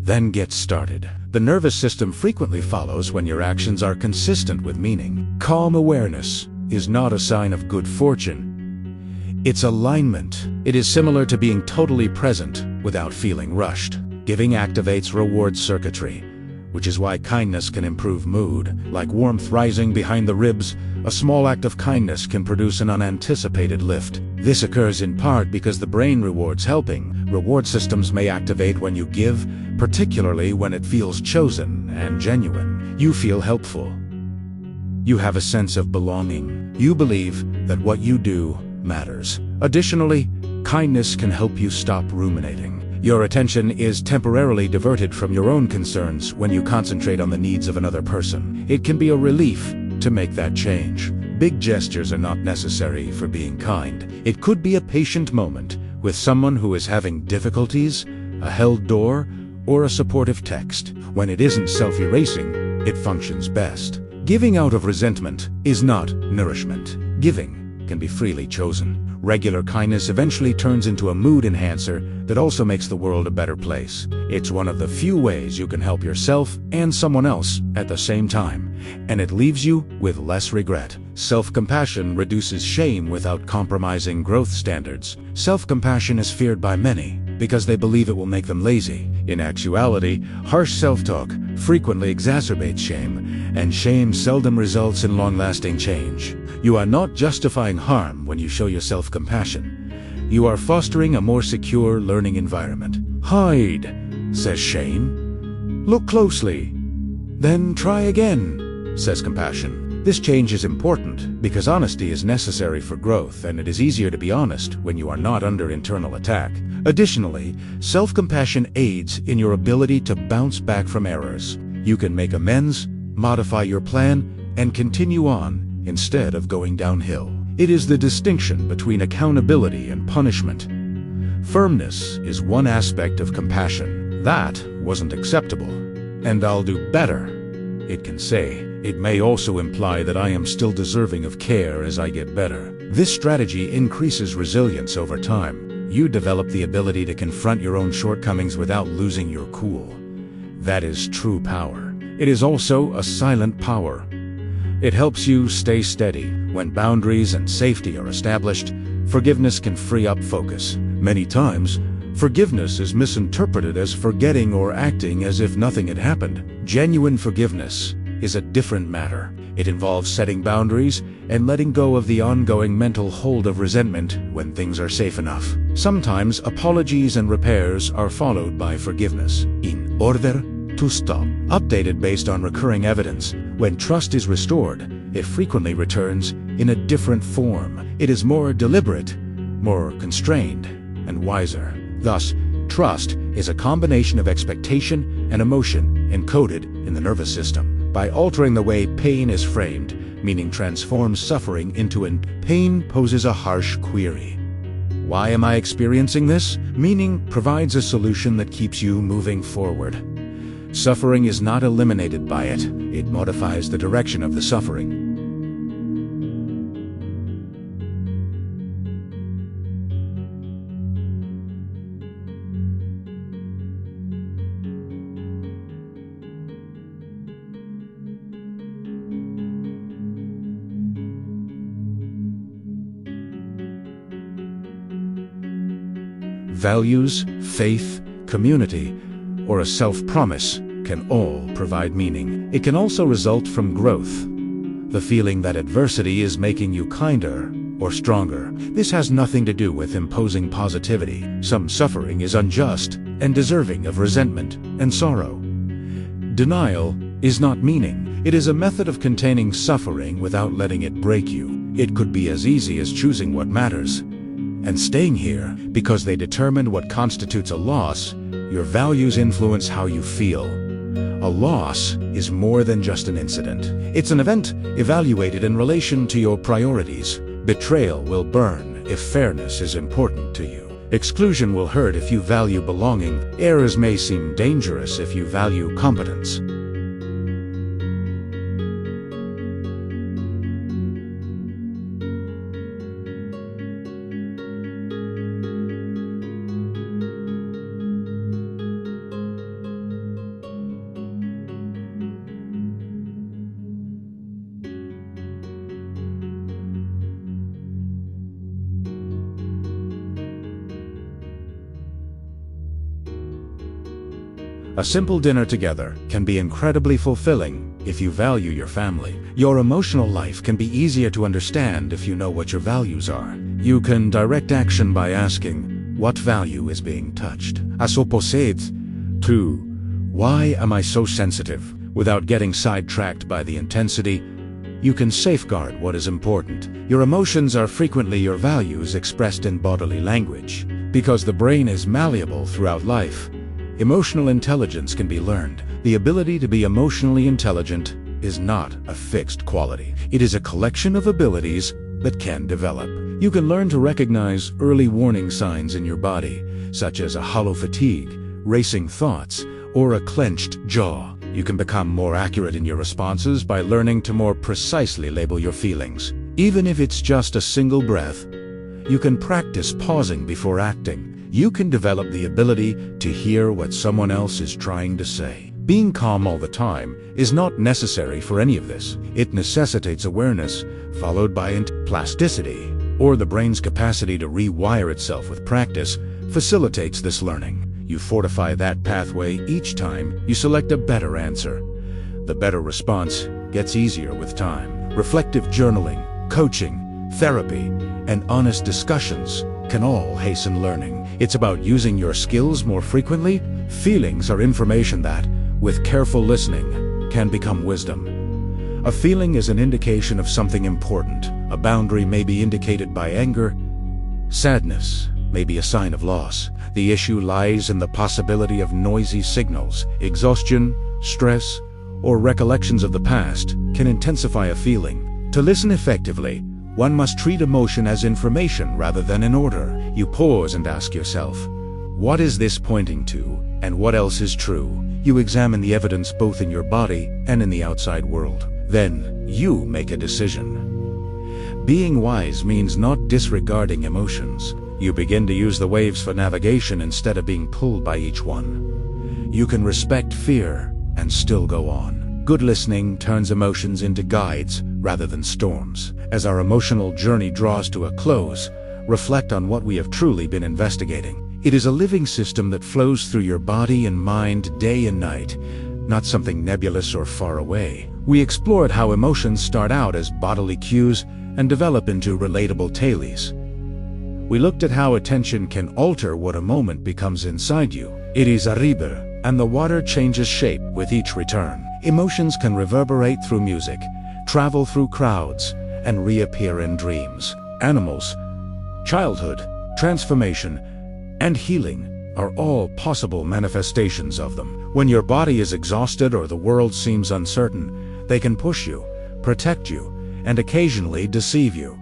Then get started. The nervous system frequently follows when your actions are consistent with meaning. Calm awareness is not a sign of good fortune. It's alignment. It is similar to being totally present without feeling rushed. Giving activates reward circuitry, which is why kindness can improve mood. Like warmth rising behind the ribs, a small act of kindness can produce an unanticipated lift. This occurs in part because the brain rewards helping. Reward systems may activate when you give, particularly when it feels chosen and genuine. You feel helpful. You have a sense of belonging. You believe that what you do matters. Additionally, kindness can help you stop ruminating. Your attention is temporarily diverted from your own concerns when you concentrate on the needs of another person. It can be a relief to make that change. Big gestures are not necessary for being kind. It could be a patient moment with someone who is having difficulties, a held door, or a supportive text. When it isn't self-erasing, it functions best. Giving out of resentment is not nourishment. Giving can be freely chosen. Regular kindness eventually turns into a mood enhancer that also makes the world a better place. It's one of the few ways you can help yourself and someone else at the same time, and it leaves you with less regret. Self-compassion reduces shame without compromising growth standards. Self-compassion is feared by many, because they believe it will make them lazy. In actuality, harsh self-talk frequently exacerbates shame, and shame seldom results in long-lasting change. You are not justifying harm when you show yourself compassion. You are fostering a more secure learning environment. Hide, says shame. Look closely. Then try again, says compassion. This change is important because honesty is necessary for growth, and it is easier to be honest when you are not under internal attack. Additionally, self-compassion aids in your ability to bounce back from errors. You can make amends, modify your plan, and continue on instead of going downhill. It is the distinction between accountability and punishment. Firmness is one aspect of compassion. That wasn't acceptable, and I'll do better, it can say. It may also imply that I am still deserving of care as I get better. This strategy increases resilience over time. You develop the ability to confront your own shortcomings without losing your cool. That is true power. It is also a silent power. It helps you stay steady. When boundaries and safety are established, forgiveness can free up focus. Many times, forgiveness is misinterpreted as forgetting or acting as if nothing had happened. Genuine forgiveness is a different matter. It involves setting boundaries and letting go of the ongoing mental hold of resentment when things are safe enough. Sometimes apologies and repairs are followed by forgiveness, in order to stop. Updated based on recurring evidence, when trust is restored, it frequently returns in a different form. It is more deliberate, more constrained, and wiser. Thus, trust is a combination of expectation and emotion encoded in the nervous system. By altering the way pain is framed, meaning transforms suffering into pain poses a harsh query. Why am I experiencing this? Meaning provides a solution that keeps you moving forward. Suffering is not eliminated by it. It modifies the direction of the suffering. Values, faith, community, or a self-promise can all provide meaning. It can also result from growth, the feeling that adversity is making you kinder or stronger. This has nothing to do with imposing positivity. Some suffering is unjust and deserving of resentment and sorrow. Denial is not meaning. It is a method of containing suffering without letting it break you. It could be as easy as choosing what matters and staying here because they determine what constitutes a loss. Your values influence how you feel. A loss is more than just an incident. It's an event evaluated in relation to your priorities. Betrayal will burn if fairness is important to you. Exclusion will hurt if you value belonging. Errors may seem dangerous if you value competence. A simple dinner together can be incredibly fulfilling if you value your family. Your emotional life can be easier to understand if you know what your values are. You can direct action by asking, what value is being touched? As opposed to, why am I so sensitive? Without getting sidetracked by the intensity, you can safeguard what is important. Your emotions are frequently your values expressed in bodily language. Because the brain is malleable throughout life, emotional intelligence can be learned. The ability to be emotionally intelligent is not a fixed quality. It is a collection of abilities that can develop. You can learn to recognize early warning signs in your body, such as a hollow fatigue, racing thoughts, or a clenched jaw. You can become more accurate in your responses by learning to more precisely label your feelings. Even if it's just a single breath, you can practice pausing before acting. You can develop the ability to hear what someone else is trying to say. Being calm all the time is not necessary for any of this. It necessitates awareness, followed by plasticity. or the brain's capacity to rewire itself with practice, facilitates this learning. You fortify that pathway each time you select a better answer. The better response gets easier with time. Reflective journaling, coaching, therapy, and honest discussions can all hasten learning. It's about using your skills more frequently. Feelings are information that, with careful listening, can become wisdom. A feeling is an indication of something important. A boundary may be indicated by anger. Sadness may be a sign of loss. The issue lies in the possibility of noisy signals. Exhaustion, stress, or recollections of the past can intensify a feeling. To listen effectively, one must treat emotion as information rather than an order. You pause and ask yourself, what is this pointing to, and what else is true? You examine the evidence both in your body and in the outside world. Then, you make a decision. Being wise means not disregarding emotions. You begin to use the waves for navigation instead of being pulled by each one. You can respect fear and still go on. Good listening turns emotions into guides rather than storms. As our emotional journey draws to a close, reflect on what we have truly been investigating. It is a living system that flows through your body and mind day and night, not something nebulous or far away. We explored how emotions start out as bodily cues and develop into relatable tales. We looked at how attention can alter what a moment becomes inside you. It is a river, and the water changes shape with each return. Emotions can reverberate through music, travel through crowds, and reappear in dreams. Animals, childhood, transformation, and healing are all possible manifestations of them. When your body is exhausted or the world seems uncertain, they can push you, protect you, and occasionally deceive you.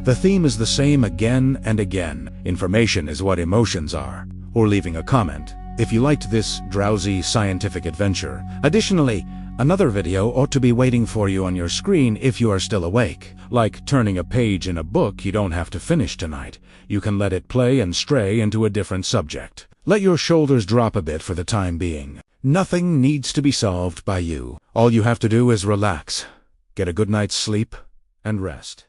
The theme is the same again and again. Information is what emotions are. Or leaving a comment if you liked this drowsy scientific adventure. Additionally, another video ought to be waiting for you on your screen if you are still awake. Like turning a page in a book you don't have to finish tonight. You can let it play and stray into a different subject. Let your shoulders drop a bit for the time being. Nothing needs to be solved by you. All you have to do is relax, get a good night's sleep, and rest.